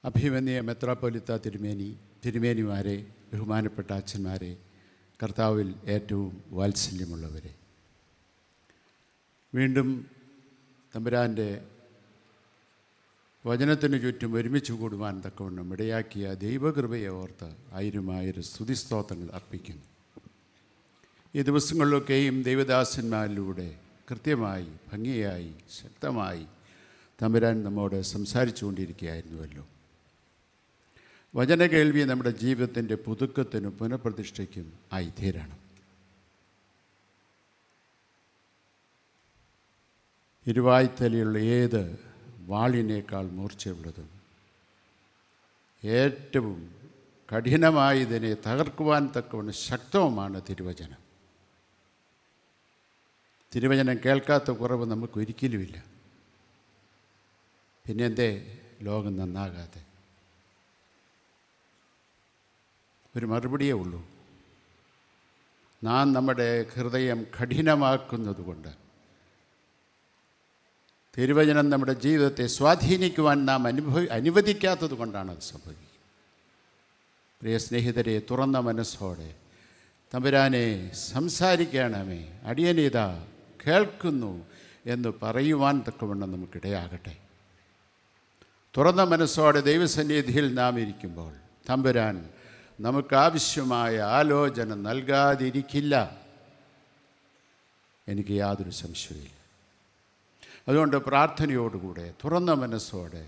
അഭിമന്യ മെത്രാപ്പൊലീത്ത തിരുമേനിമാരെ, ബഹുമാനപ്പെട്ട അച്ഛന്മാരെ, കർത്താവിൽ ഏറ്റവും വാത്സല്യമുള്ളവരെ, വീണ്ടും തമ്പുരാൻ്റെ വചനത്തിനു ചുറ്റും ഒരുമിച്ച് കൂടുവാൻ തക്കവണ്ണം ഇടയാക്കിയ ദൈവകൃപയെ ഓർത്ത് ആയിരം സ്തുതിസ്തോത്രങ്ങൾ അർപ്പിക്കുന്നു. ഈ ദിവസങ്ങളിലൊക്കെയും ദൈവദാസന്മാരിലൂടെ കൃത്യമായി, ഭംഗിയായി, ശക്തമായി തമ്പുരാൻ നമ്മോട് സംസാരിച്ചു കൊണ്ടിരിക്കുകയായിരുന്നുവല്ലോ. വചനകേൾവി നമ്മുടെ ജീവിതത്തിൻ്റെ പുതുക്കത്തിനും പുനഃപ്രതിഷ്ഠയ്ക്കും ആയിത്തീരണം. ഇരുവായ്ത്തലയുള്ള ഏത് വാളിനേക്കാൾ മൂർച്ചയുള്ളതും ഏറ്റവും കഠിനമായതിനെ തകർക്കുവാൻ തക്കവണ്ണം ശക്തവുമാണ് തിരുവചനം. തിരുവചനം കേൾക്കാത്ത കുറവ് നമുക്കൊരിക്കലുമില്ല. പിന്നെ എന്തേ ലോകം നന്നാകാതെ? ഒരു മറുപടിയേ ഉള്ളൂ. നാം നമ്മുടെ ഹൃദയം കഠിനമാക്കുന്നത് കൊണ്ട്, തിരുവചനം നമ്മുടെ ജീവിതത്തെ സ്വാധീനിക്കുവാൻ നാം അനുവദിക്കാത്തത് കൊണ്ടാണ് അത് സംഭവിക്കുന്നത്. പ്രിയ സ്നേഹിതരെ, തുറന്ന മനസ്സോടെ തമ്പുരാനെ സംസാരിക്കണമേ, അടിയനിതാ കേൾക്കുന്നു എന്ന് പറയുവാൻ തക്കവണ്ണം നമുക്കിടയാകട്ടെ. തുറന്ന മനസ്സോടെ ദൈവസന്നിധിയിൽ നാം ഇരിക്കുമ്പോൾ തമ്പുരാൻ നമുക്കാവശ്യമായ ആലോചന നൽകാതിരിക്കില്ല, എനിക്ക് യാതൊരു സംശയമില്ല. അതുകൊണ്ട് പ്രാർത്ഥനയോടുകൂടെ തുറന്ന മനസ്സോടെ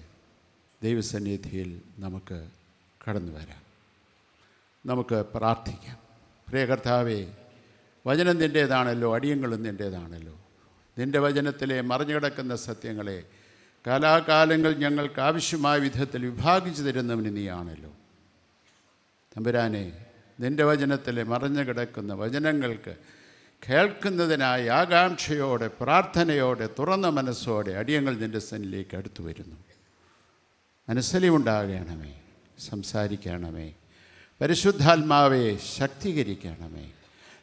ദൈവസന്നിധിയിൽ നമുക്ക് കടന്നു വരാം, നമുക്ക് പ്രാർത്ഥിക്കാം. പ്രിയ കർത്താവേ, വചനം നിൻ്റേതാണല്ലോ, അടിയങ്ങളും നിൻ്റേതാണല്ലോ. നിൻ്റെ വചനത്തിലെ മറിഞ്ഞു കിടക്കുന്ന സത്യങ്ങളെ കാലാകാലങ്ങൾ ഞങ്ങൾക്ക് ആവശ്യമായ വിധത്തിൽ വിഭാഗിച്ചു തരുന്നവന് നീയാണല്ലോ. തമ്പുരാനെ, നിൻ്റെ വചനത്തിലെ മറിഞ്ഞു കിടക്കുന്ന വചനങ്ങൾക്ക് കേൾക്കുന്നതിനായി ആകാംക്ഷയോടെ, പ്രാർത്ഥനയോടെ, തുറന്ന മനസ്സോടെ അടിയങ്ങൾ നിൻ്റെ സന്നിധിയിലേക്ക് അടുത്തു വരുന്നു. മനസ്സലിവുണ്ടാകണമേ, സംസാരിക്കണമേ, പരിശുദ്ധാത്മാവെ ശക്തീകരിക്കണമേ,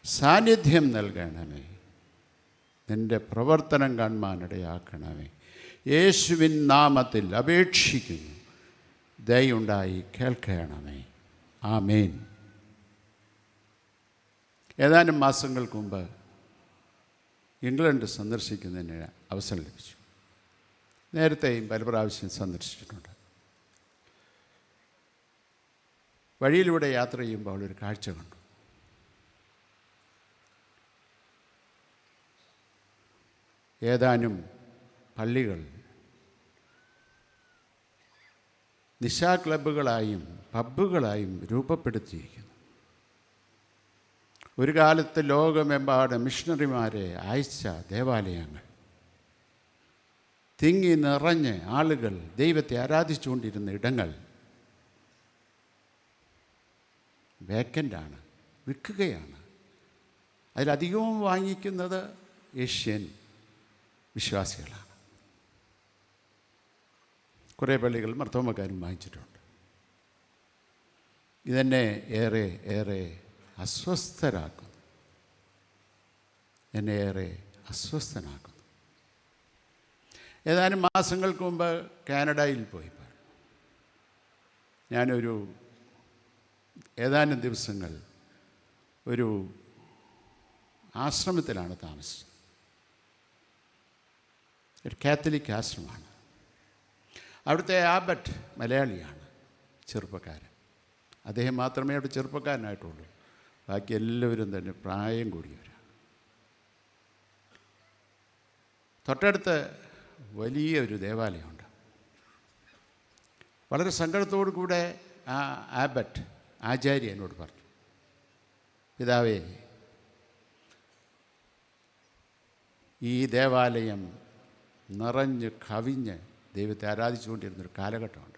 സാന്നിധ്യം നൽകണമേ, നിൻ്റെ പ്രവർത്തനം കാണുവാനിടയാക്കണമേ. യേശുവിൻ നാമത്തിൽ അപേക്ഷിക്കുന്നു, ദയുണ്ടായി കേൾക്കണമേ. ആമേൻ. ഏതാനും മാസങ്ങൾക്ക് മുമ്പ് ഇംഗ്ലണ്ട് സന്ദർശിക്കുന്നതിന് അവസരം ലഭിച്ചു. നേരത്തെയും പല പ്രാവശ്യം സന്ദർശിച്ചിട്ടുണ്ട്. വഴിയിലൂടെ യാത്ര ചെയ്യുമ്പോൾ ഒരു കാഴ്ച കണ്ടു. ഏതാനും പള്ളികൾ നിശാ ക്ലബ്ബുകളായും പബ്ബുകളായും രൂപപ്പെടുത്തിയിരിക്കുന്നു. ഒരു കാലത്ത് ലോകമെമ്പാട് മിഷണറിമാരെ അയച്ച ദേവാലയങ്ങൾ, തിങ്ങി നിറഞ്ഞ് ആളുകൾ ദൈവത്തെ ആരാധിച്ചുകൊണ്ടിരുന്ന ഇടങ്ങൾ വേക്കൻ്റാണ്, വിൽക്കുകയാണ്. അതിലധികവും വാങ്ങിക്കുന്നത് ഏഷ്യൻ വിശ്വാസികളാണ്. കുറേ പള്ളികൾ മർത്തോമക്കാരും വാങ്ങിച്ചിട്ടുണ്ട്. ഇതെന്നെ ഏറെ അസ്വസ്ഥരാക്കുന്നു, എന്നെ ഏറെ അസ്വസ്ഥനാക്കുന്നു. ഏതാനും മാസങ്ങൾക്ക് മുമ്പ് കാനഡയിൽ പോയപ്പോൾ ഞാനൊരു ഏതാനും ദിവസങ്ങൾ ഒരു ആശ്രമത്തിലാണ് താമസിച്ചത്. ഒരു കാത്തലിക് ആശ്രമമാണ്. അവിടുത്തെ ആബട്ട് മലയാളിയാണ്, ചെറുപ്പക്കാരൻ. അദ്ദേഹം മാത്രമേ അവിടെ ചെറുപ്പക്കാരനായിട്ടുള്ളൂ, ബാക്കി എല്ലാവരും തന്നെ പ്രായം കൂടിയവരാണ്. തൊട്ടടുത്ത് വലിയൊരു ദേവാലയമുണ്ട്. വളരെ സങ്കടത്തോടു കൂടെ ആ ആബട്ട് ആചാര്യ എന്നോട് പറഞ്ഞു, പിതാവേ, ഈ ദേവാലയം നിറഞ്ഞ് കവിഞ്ഞ് ദൈവത്തെ ആരാധിച്ചുകൊണ്ടിരുന്നൊരു കാലഘട്ടമുണ്ട്.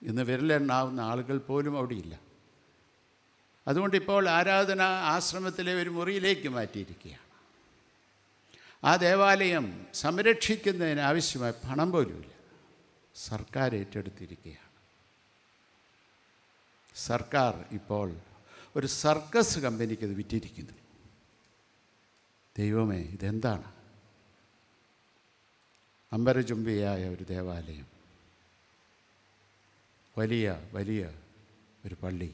ഇന്ന് വിരലെണ്ണാവുന്ന ആളുകൾ പോലും അവിടെയില്ല. അതുകൊണ്ട് ഇപ്പോൾ ആരാധന ആശ്രമത്തിലെ ഒരു മുറിയിലേക്ക് മാറ്റിയിരിക്കുകയാണ്. ആ ദേവാലയം സംരക്ഷിക്കുന്നതിന് ആവശ്യമായ പണം പോലുമില്ല. സർക്കാർ ഏറ്റെടുത്തിരിക്കുകയാണ്. സർക്കാർ ഇപ്പോൾ ഒരു സർക്കസ് കമ്പനിക്ക് ഇത് വിറ്റിരിക്കുന്നു. ദൈവമേ, ഇതെന്താണ്? അമ്പരചുംബിയായ ഒരു ദേവാലയം വലിയ വലിയ ഒരു പള്ളി.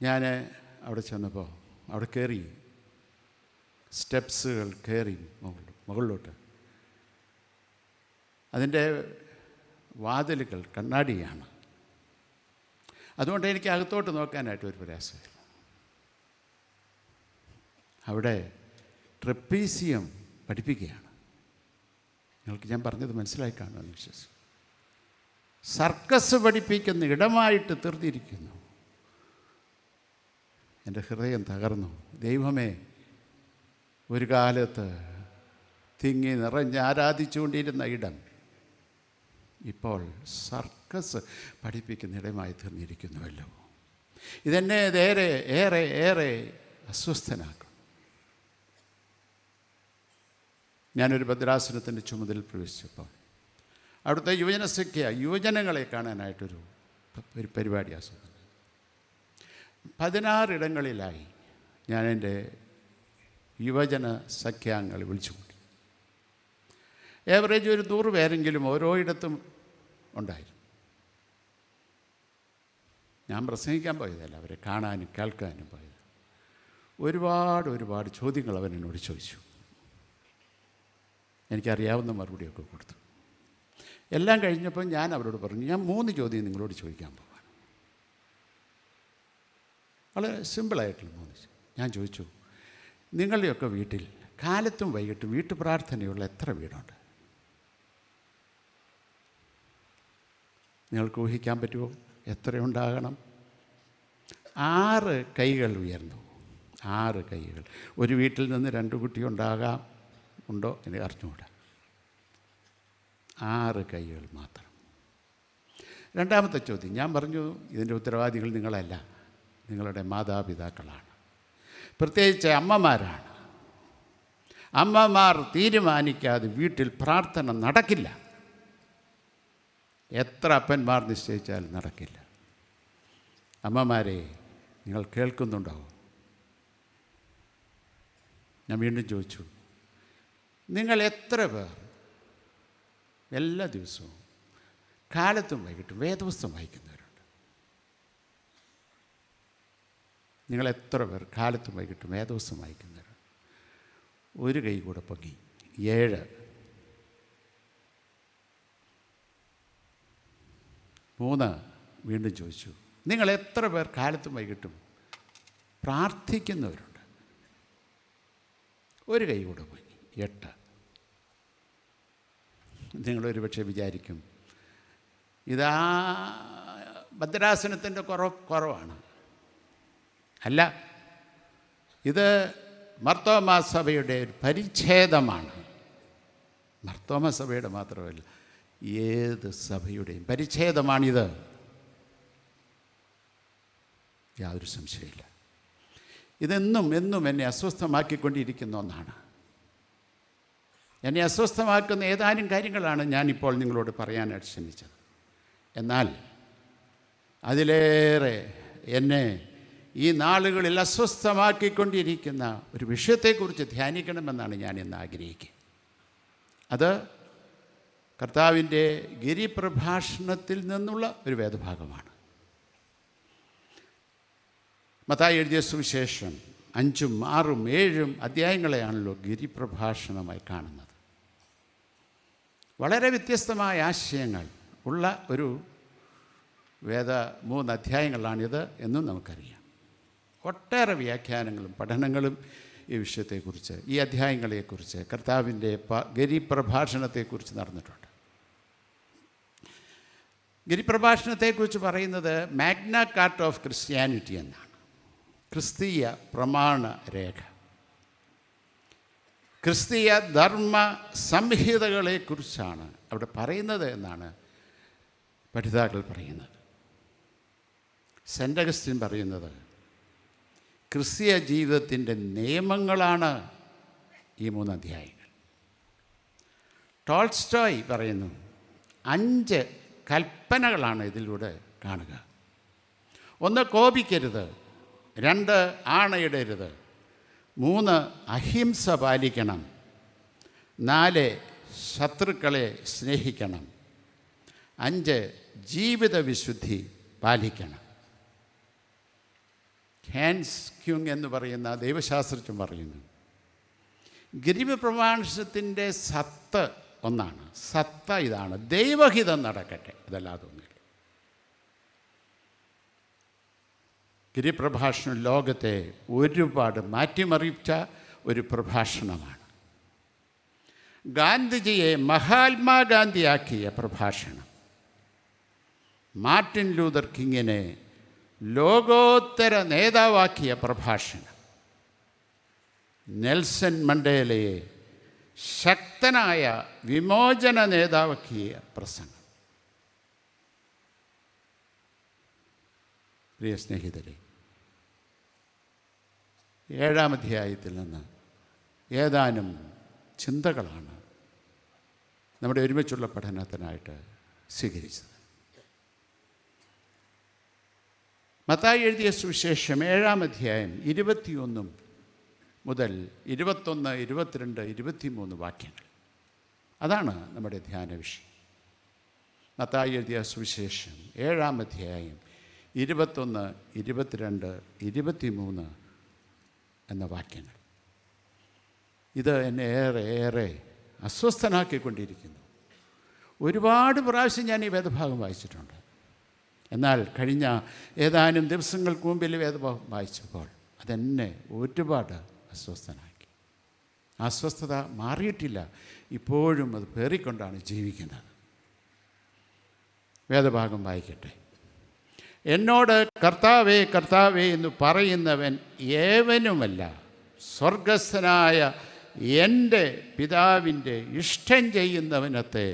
ഞാൻ അവിടെ ചെന്നപ്പോൾ അവിടെ കയറി, സ്റ്റെപ്സുകൾ കയറി മുകളിലോട്ട്. അതിൻ്റെ വാതിലുകൾ കണ്ണാടിയാണ്. അതുകൊണ്ട് എനിക്ക് അകത്തോട്ട് നോക്കാനായിട്ട് ഒരു പ്രയാസമില്ല. അവിടെ ട്രപ്പീസിയം പഠിപ്പിക്കുകയാണ്. നിങ്ങൾക്ക് ഞാൻ പറഞ്ഞത് മനസ്സിലായി കാണുമെന്ന് വിശ്വസിക്കുന്നു. സർക്കസ് പഠിപ്പിക്കുന്ന ഇടമായിട്ട് തീർന്നിരിക്കുന്നു. എൻ്റെ ഹൃദയം തകർന്നു. ദൈവമേ, ഒരു കാലത്ത് തിങ്ങി നിറഞ്ഞ് ആരാധിച്ചുകൊണ്ടിരുന്ന ഇടം ഇപ്പോൾ സർക്കസ് പഠിപ്പിക്കുന്ന ഇടമായി തീർന്നിരിക്കുന്നുവല്ലോ. ഇതെന്നെ ഏറെ ഏറെ ഏറെ അസ്വസ്ഥനാക്കും. ഞാനൊരു ഭദ്രാസനത്തിൻ്റെ ചുമതല പ്രവേശിച്ചപ്പോൾ അവിടുത്തെ യുവജനങ്ങളെ കാണാനായിട്ടൊരു പരിപാടി ആസ്വദിച്ചു. 16 ഇടങ്ങളിലായി ഞാൻ എൻ്റെ യുവജന സഖ്യാംഗങ്ങളെ വിളിച്ചുകൂട്ടി. ഏവറേജ് ഒരു 100 പേരെങ്കിലും ഓരോ ഇടത്തും ഉണ്ടായിരുന്നു. ഞാൻ പ്രസംഗിക്കാൻ പോയതല്ല, അവരെ കാണാനും കേൾക്കാനും പോയത്. ഒരുപാട് ചോദ്യങ്ങൾ അവൻ എന്നോട് ചോദിച്ചു. എനിക്കറിയാവുന്ന മറുപടിയൊക്കെ കൊടുത്തു. എല്ലാം കഴിഞ്ഞപ്പോൾ ഞാൻ അവരോട് പറഞ്ഞു, ഞാൻ 3 ചോദ്യം നിങ്ങളോട് ചോദിക്കാൻ പോവാണ്. വളരെ സിമ്പിളായിട്ടുള്ള 3. ഞാൻ ചോദിച്ചു, നിങ്ങളുടെയൊക്കെ വീട്ടിൽ കാലത്തും വൈകിട്ടും വീട്ടു പ്രാർത്ഥനയുള്ള എത്ര വീടുണ്ട്? നിങ്ങൾക്ക് ഊഹിക്കാൻ പറ്റുമോ എത്രയുണ്ടാകണം? 6 കൈകൾ ഉയർന്നു. 6 കൈകൾ. ഒരു വീട്ടിൽ നിന്ന് 2 കുട്ടി ഉണ്ടോ എന്ന് അറിഞ്ഞുകൂടാ. 6 കൈകൾ മാത്രം. രണ്ടാമത്തെ ചോദ്യം ഞാൻ പറഞ്ഞു, ഇതിൻ്റെ ഉത്തരവാദികൾ നിങ്ങളല്ല, നിങ്ങളുടെ മാതാപിതാക്കളാണ്, പ്രത്യേകിച്ച് അമ്മമാരാണ്. അമ്മമാർ തീരുമാനിക്കാതെ വീട്ടിൽ പ്രാർത്ഥന നടക്കില്ല. എത്ര അപ്പന്മാർ നിശ്ചയിച്ചാലും നടക്കില്ല. അമ്മമാരെ, നിങ്ങൾ കേൾക്കുന്നുണ്ടോ? ഞാൻ വീണ്ടും ചോദിച്ചു, നിങ്ങൾ എത്ര പേർ എല്ലാ ദിവസവും കാലത്തും വൈകിട്ടും വേദപുസ്തകം വായിക്കുന്നവരുണ്ട്? നിങ്ങൾ എത്ര പേർ കാലത്തും വൈകിട്ടും വേദപുസ്തകം വായിക്കുന്നവരുണ്ട്? ഒരു കൈ കൂടെ പൊങ്ങി. 7. 3. വീണ്ടും ചോദിച്ചു, നിങ്ങൾ എത്ര പേർ കാലത്തും വൈകിട്ടും പ്രാർത്ഥിക്കുന്നവരുണ്ട്? ഒരു കൈ കൂടെ പൊങ്ങി. 8. നിങ്ങളൊരു പക്ഷേ വിചാരിക്കും, ഇതാ ഭദ്രാസനത്തിൻ്റെ കുറവാണ്. അല്ല, ഇത് മർത്തോമാ സഭയുടെ ഒരു പരിച്ഛേദമാണ്. മർത്തോമാ സഭയുടെ മാത്രമല്ല, ഏത് സഭയുടെയും പരിച്ഛേദമാണിത്. യാതൊരു സംശയമില്ല. ഇതെന്നും എന്നെ അസ്വസ്ഥമാക്കിക്കൊണ്ടിരിക്കുന്ന ഒന്നാണ്. എന്നെ അസ്വസ്ഥമാക്കുന്ന ഏതാനും കാര്യങ്ങളാണ് ഞാനിപ്പോൾ നിങ്ങളോട് പറയാനായിട്ട് ശ്രമിച്ചത്. എന്നാൽ അതിലേറെ എന്നെ ഈ നാളുകളിൽ അസ്വസ്ഥമാക്കിക്കൊണ്ടിരിക്കുന്ന ഒരു വിഷയത്തെക്കുറിച്ച് ധ്യാനിക്കണമെന്നാണ് ഞാൻ ഇന്ന് ആഗ്രഹിക്കുക. അത് കർത്താവിൻ്റെ ഗിരിപ്രഭാഷണത്തിൽ നിന്നുള്ള ഒരു വേദഭാഗമാണ്. മത്തായി എഴുതിയ സുവിശേഷം 5, 6, 7 അധ്യായങ്ങളെയാണല്ലോ ഗിരിപ്രഭാഷണമായി കാണുന്നത്. വളരെ വ്യത്യസ്തമായ ആശയങ്ങൾ ഉള്ള ഒരു 3 അധ്യായങ്ങളാണിത് എന്നും നമുക്കറിയാം. ഒട്ടേറെ വ്യാഖ്യാനങ്ങളും പഠനങ്ങളും ഈ വിഷയത്തെക്കുറിച്ച്, ഈ അധ്യായങ്ങളെക്കുറിച്ച്, കർത്താവിൻ്റെ ഗിരിപ്രഭാഷണത്തെക്കുറിച്ച് നടന്നിട്ടുണ്ട്. ഗിരിപ്രഭാഷണത്തെക്കുറിച്ച് പറയുന്നത് മാഗ്ന കാർട്ട ഓഫ് ക്രിസ്ത്യാനിറ്റി എന്നാണ്. ക്രിസ്തീയ പ്രമാണ രേഖ, ക്രിസ്തീയ ധർമ്മ സംഹിതകളെക്കുറിച്ചാണ് അവിടെ പറയുന്നത് എന്നാണ് പഠിതാക്കൾ പറയുന്നത്. സെൻ്റ് അഗസ്റ്റിൻ പറയുന്നത് ക്രിസ്തീയ ജീവിതത്തിൻ്റെ നിയമങ്ങളാണ് ഈ 3 അധ്യായങ്ങൾ. ടോൾസ്റ്റോയ് പറയുന്നു 5 കൽപ്പനകളാണ് ഇതിലൂടെ കാണുക. 1, കോപിക്കരുത്. 2, ആണയിടരുത്. 3, അഹിംസ പാലിക്കണം. 4, ശത്രുക്കളെ സ്നേഹിക്കണം. 5, ജീവിത വിശുദ്ധി പാലിക്കണം. ഹാൻസ് ക്യൂങ് എന്ന് പറയുന്ന ദൈവശാസ്ത്രജ്ഞൻ പറയുന്നു, ഗിരിപ്രഭാഷണത്തിൻ്റെ സത്ത് ഒന്നാണ്. സത്ത ഇതാണ്: ദൈവഹിതം നടക്കട്ടെ, അതല്ലാതെ ഒന്നുമില്ല. ഗിരിപ്രഭാഷണം ലോകത്തെ ഒരുപാട് മാറ്റിമറിച്ച ഒരു പ്രഭാഷണമാണ്. ഗാന്ധിജിയെ മഹാത്മാഗാന്ധിയാക്കിയ പ്രഭാഷണം, മാർട്ടിൻ ലൂതർ കിങ്ങിനെ ലോകോത്തര നേതാവാക്കിയ പ്രഭാഷണം, നെൽസൺ മണ്ടേലയെ ശക്തനായ വിമോചന നേതാവാക്കിയ പ്രസംഗം. പ്രിയ സ്നേഹിതരെ, 7-ാം അധ്യായത്തിൽ നിന്ന് ഏതാനും ചിന്തകളാണ് നമ്മുടെ ഒരുമിച്ചുള്ള പഠനത്തിനായിട്ട് സ്വീകരിച്ചത്. മത്തായി എഴുതിയ സുവിശേഷം 7-ാം അധ്യായം 21 മുതൽ 21, 22, 23 വാക്യങ്ങൾ. അതാണ് നമ്മുടെ ധ്യാന വിഷയം. മത്തായി എഴുതിയ സുവിശേഷം 7-ാം അധ്യായം 21, 22, 23 എന്ന വാക്യങ്ങൾ. ഇത് എന്നെ ഏറെ അസ്വസ്ഥനാക്കിക്കൊണ്ടിരിക്കുന്നു. ഒരുപാട് പ്രാവശ്യം ഞാൻ ഈ വേദഭാഗം വായിച്ചിട്ടുണ്ട്. എന്നാൽ കഴിഞ്ഞ ഏതാനും ദിവസങ്ങൾക്ക് മുമ്പിൽ വേദഭാഗം വായിച്ചപ്പോൾ അതെന്നെ ഒരുപാട് അസ്വസ്ഥനാക്കി. അസ്വസ്ഥത മാറിയിട്ടില്ല, ഇപ്പോഴും അത് പേറിക്കൊണ്ടാണ് ജീവിക്കുന്നത്. വേദഭാഗം വായിക്കട്ടെ. എന്നോട് കർത്താവേ കർത്താവേ എന്ന് പറയുന്നവൻ ഏവനുമല്ല, സ്വർഗസ്ഥനായ എൻ്റെ പിതാവിൻ്റെ ഇഷ്ടം ചെയ്യുന്നവനത്തെ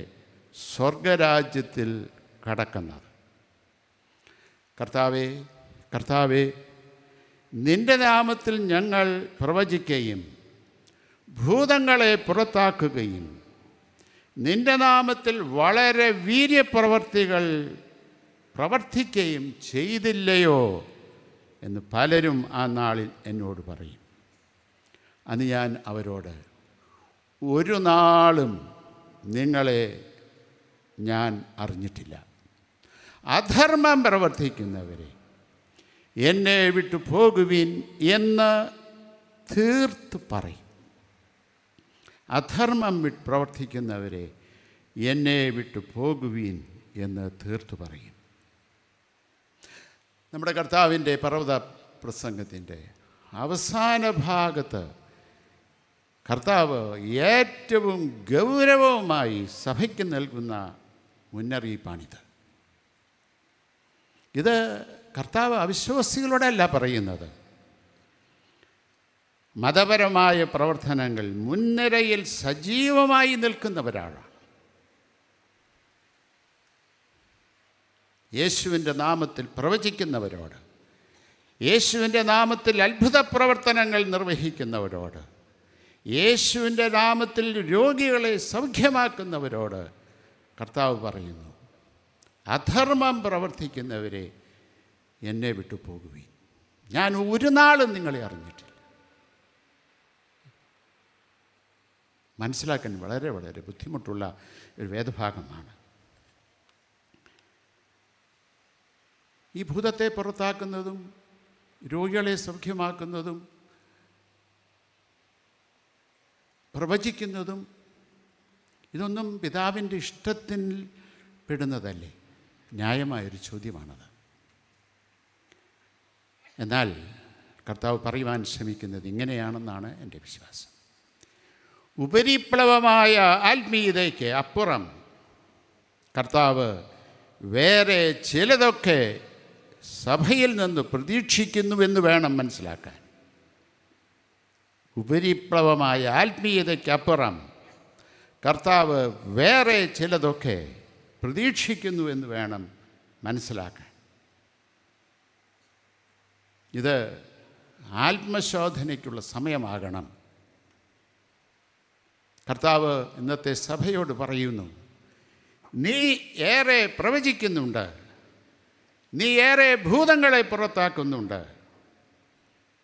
സ്വർഗരാജ്യത്തിൽ കടക്കുന്നത്. കർത്താവേ കർത്താവേ, നിൻ്റെ നാമത്തിൽ ഞങ്ങൾ പ്രവചിക്കുകയും ഭൂതങ്ങളെ പുറത്താക്കുകയും നിൻ്റെ നാമത്തിൽ വളരെ വീര്യപ്രവർത്തികൾ പ്രവർത്തിക്കുകയും ചെയ്തില്ലയോ എന്ന് പലരും ആ നാളിൽ എന്നോട് പറയും. അന്ന് ഞാൻ അവരോട്, ഒരു നാളും നിങ്ങളെ ഞാൻ അറിഞ്ഞിട്ടില്ല. അധർമ്മം പ്രവർത്തിക്കുന്നവരെ എന്നെ വിട്ടു പോകുവിൻ എന്ന് തീർത്ത് പറയും. അധർമ്മം പ്രവർത്തിക്കുന്നവരെ എന്നെ വിട്ടു പോകുവിൻ എന്ന് തീർത്തു പറയും. നമ്മുടെ കർത്താവിൻ്റെ പർവ്വത പ്രസംഗത്തിൻ്റെ അവസാന ഭാഗത്ത് കർത്താവ് ഏറ്റവും ഗൗരവമായി സഭയ്ക്ക് നൽകുന്ന മുന്നറിയിപ്പാണിത്. ഇത് കർത്താവ് അവിശ്വാസികളോടല്ല പറയുന്നത്. മതപരമായ പ്രവർത്തനങ്ങൾ മുൻനിരയിൽ സജീവമായി നിൽക്കുന്നവരാണ്. യേശുവിൻ്റെ നാമത്തിൽ പ്രവചിക്കുന്നവരോട്, യേശുവിൻ്റെ നാമത്തിൽ അത്ഭുത പ്രവർത്തനങ്ങൾ നിർവഹിക്കുന്നവരോട്, യേശുവിൻ്റെ നാമത്തിൽ രോഗികളെ സൗഖ്യമാക്കുന്നവരോട് കർത്താവ് പറയുന്നു, അധർമ്മം പ്രവർത്തിക്കുന്നവരെ എന്നെ വിട്ടു പോകുവിൻ, ഞാൻ ഒരു നാളും നിങ്ങളെ അറിഞ്ഞിട്ടില്ല. മനസ്സിലാക്കാൻ വളരെ വളരെ ബുദ്ധിമുട്ടുള്ള ഒരു വേദഭാഗമാണ്. ഈ ഭൂതത്തെ പുറത്താക്കുന്നതും രോഗികളെ സൗഖ്യമാക്കുന്നതും പ്രവചിക്കുന്നതും ഇതൊന്നും പിതാവിൻ്റെ ഇഷ്ടത്തിൽ പെടുന്നതല്ലേ? ന്യായമായൊരു ചോദ്യമാണത്. എന്നാൽ കർത്താവ് പറയുവാൻ ശ്രമിക്കുന്നത് ഇങ്ങനെയാണെന്നാണ് എൻ്റെ വിശ്വാസം. ഉപരിപ്ലവമായ ആത്മീയതയ്ക്ക് അപ്പുറം കർത്താവ് വേറെ ചിലതൊക്കെ സഭയിൽ നിന്ന് പ്രതീക്ഷിക്കുന്നുവെന്ന് വേണം മനസ്സിലാക്കാൻ. ഉപരിപ്ലവമായ ആത്മീയതയ്ക്കപ്പുറം കർത്താവ് വേറെ ചിലതൊക്കെ പ്രതീക്ഷിക്കുന്നുവെന്ന് വേണം മനസ്സിലാക്കാൻ. ഇത് ആത്മശോധനയ്ക്കുള്ള സമയമാകണം. കർത്താവ് ഇന്നത്തെ സഭയോട് പറയുന്നു, നീ ഏറെ പ്രവചിക്കുന്നുണ്ട്, നീ ഏറെ ഭൂതങ്ങളെ പുറത്താക്കുന്നുണ്ട്,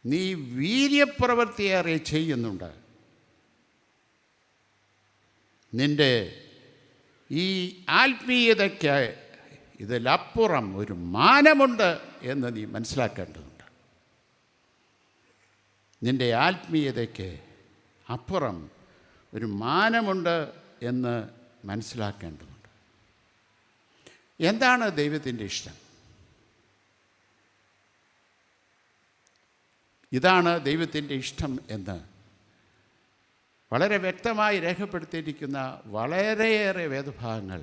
നീ വീര്യപ്രവൃത്തിയേറെ ചെയ്യുന്നുണ്ട്. നിൻ്റെ ഈ ആത്മീയതയ്ക്ക് ഇതിലപ്പുറം ഒരു മാനമുണ്ട് എന്ന് നീ മനസ്സിലാക്കേണ്ടതുണ്ട്. നിൻ്റെ ആത്മീയതയ്ക്ക് അപ്പുറം ഒരു മാനമുണ്ട് എന്ന് മനസ്സിലാക്കേണ്ടതുണ്ട്. എന്താണ് ദൈവത്തിൻ്റെ ഇഷ്ടം? ഇതാണ് ദൈവത്തിൻ്റെ ഇഷ്ടം എന്ന് വളരെ വ്യക്തമായി രേഖപ്പെടുത്തിയിരിക്കുന്ന വളരെയേറെ വേദഭാഗങ്ങൾ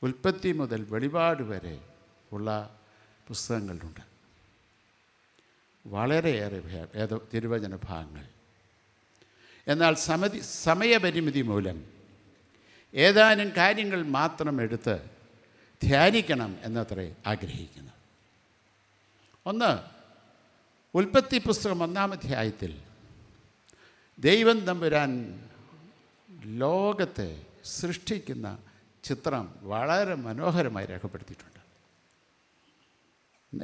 ഉൽപ്പത്തി മുതൽ വെളിപാട് വരെ ഉള്ള പുസ്തകങ്ങളിലുണ്ട്. വളരെയേറെ തിരുവചന ഭാഗങ്ങൾ. എന്നാൽ സമയപരിമിതി മൂലം ഏതാനും കാര്യങ്ങൾ മാത്രം എടുത്ത് ധ്യാനിക്കണം എന്നത്രേ ആഗ്രഹിക്കുന്നു. ഒന്ന്, ഉൽപ്പത്തി പുസ്തകം 1-ാം അധ്യായത്തിൽ ദൈവം തമ്പുരാൻ ലോകത്തെ സൃഷ്ടിക്കുന്ന ചിത്രം വളരെ മനോഹരമായി രേഖപ്പെടുത്തിയിട്ടുണ്ട്.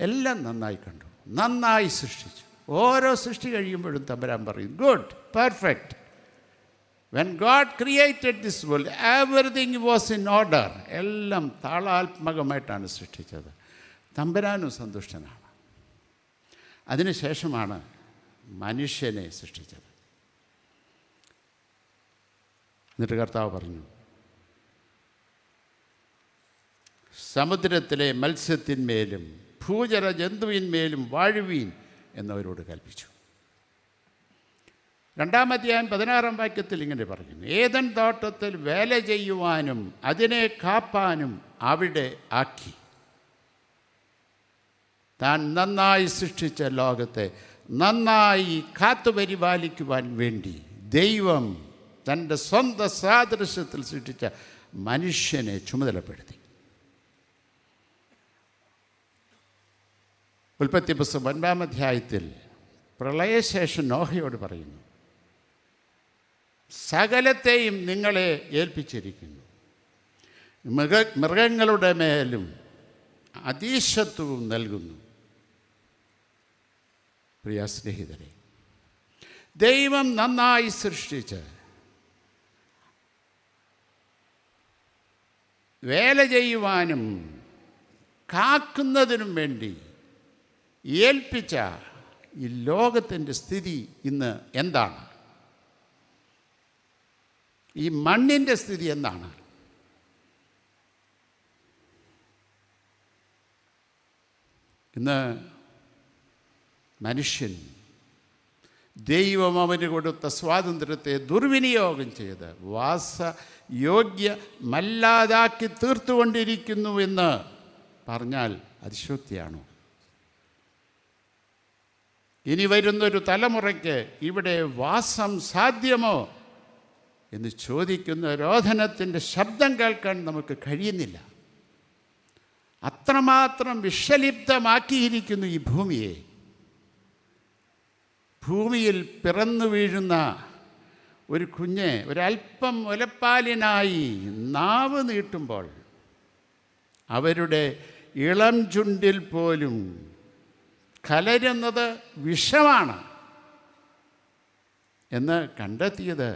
എല്ലാം നന്നായി കണ്ടു, നന്നായി സൃഷ്ടിച്ചു. ഓരോ സൃഷ്ടി കഴിയുമ്പോഴും തമ്പുരാൻ പറയും, good, perfect. When God created this world everything was in order. എല്ലാം താളാത്മകമായിട്ടാണ് സൃഷ്ടിച്ചത്. തമ്പുരാനും സന്തുഷ്ടനാണ്. അതിനുശേഷമാണ് മനുഷ്യനെ സൃഷ്ടിച്ചത്. എന്നിട്ട് കർത്താവ് പറഞ്ഞു, സമുദ്രത്തിലെ മത്സ്യത്തിന്മേലും ഭൂചര ജന്തുവിന്മേലും വാഴുവീൻ എന്നവരോട് കൽപ്പിച്ചു. 2-ാം അധ്യായം 16-ാം വാക്യത്തിൽ ഇങ്ങനെ പറയുന്നു, ഏദൻ തോട്ടത്തിൽ വേല ചെയ്യുവാനും അതിനെ കാപ്പാനും അവിടെ ആക്കി. താൻ നന്നായി സൃഷ്ടിച്ച ലോകത്തെ നന്നായി കാത്തുപരിപാലിക്കുവാൻ വേണ്ടി ദൈവം തൻ്റെ സ്വന്തം സാദൃശ്യത്തിൽ സൃഷ്ടിച്ച മനുഷ്യനെ ചുമതലപ്പെടുത്തി. ഉൽപ്പത്തി പുസ്തകം 9-ാം അധ്യായത്തിൽ പ്രളയശേഷം നോഹയോട് പറയുന്നു, സകലത്തെയും നിങ്ങളെ ഏൽപ്പിച്ചിരിക്കുന്നു, മൃഗങ്ങളുടെ മേലും അതീശത്വവും നൽകുന്നു. പ്രിയ സ്നേഹിതരെ, ദൈവം നന്നായി സൃഷ്ടിച്ച് വേല ചെയ്യുവാനും കാക്കുന്നതിനും വേണ്ടി ഏൽപ്പിച്ച ഈ ലോകത്തിൻ്റെ സ്ഥിതി ഇന്ന് എന്താണ്? ഈ മണ്ണിൻ്റെ സ്ഥിതി എന്താണ്? ഇന്ന് മനുഷ്യൻ ദൈവം അവന് കൊടുത്ത സ്വാതന്ത്ര്യത്തെ ദുർവിനിയോഗം ചെയ്ത് വാസയോഗ്യമല്ലാതാക്കി തീർത്തുകൊണ്ടിരിക്കുന്നു എന്ന് പറഞ്ഞാൽ അതിശോക്തിയാണോ? ഇനി വരുന്നൊരു തലമുറയ്ക്ക് ഇവിടെ വാസം സാധ്യമോ എന്ന് ചോദിക്കുന്ന രോദനത്തിൻ്റെ ശബ്ദം കേൾക്കാൻ നമുക്ക് കഴിയുന്നില്ല. അത്രമാത്രം വിഷലിപ്തമാക്കിയിരിക്കുന്നു ഈ ഭൂമിയെ. ഭൂമിയിൽ പിറന്നു വീഴുന്ന ഒരു കുഞ്ഞ് ഒരല്പം മുലപ്പാലിനായി നാവ് നീട്ടുമ്പോൾ അവരുടെ ഇളം ചുണ്ടിൽ പോലും കലരുന്നത് വിഷമാണ് എന്ന് കണ്ടെത്തിയത്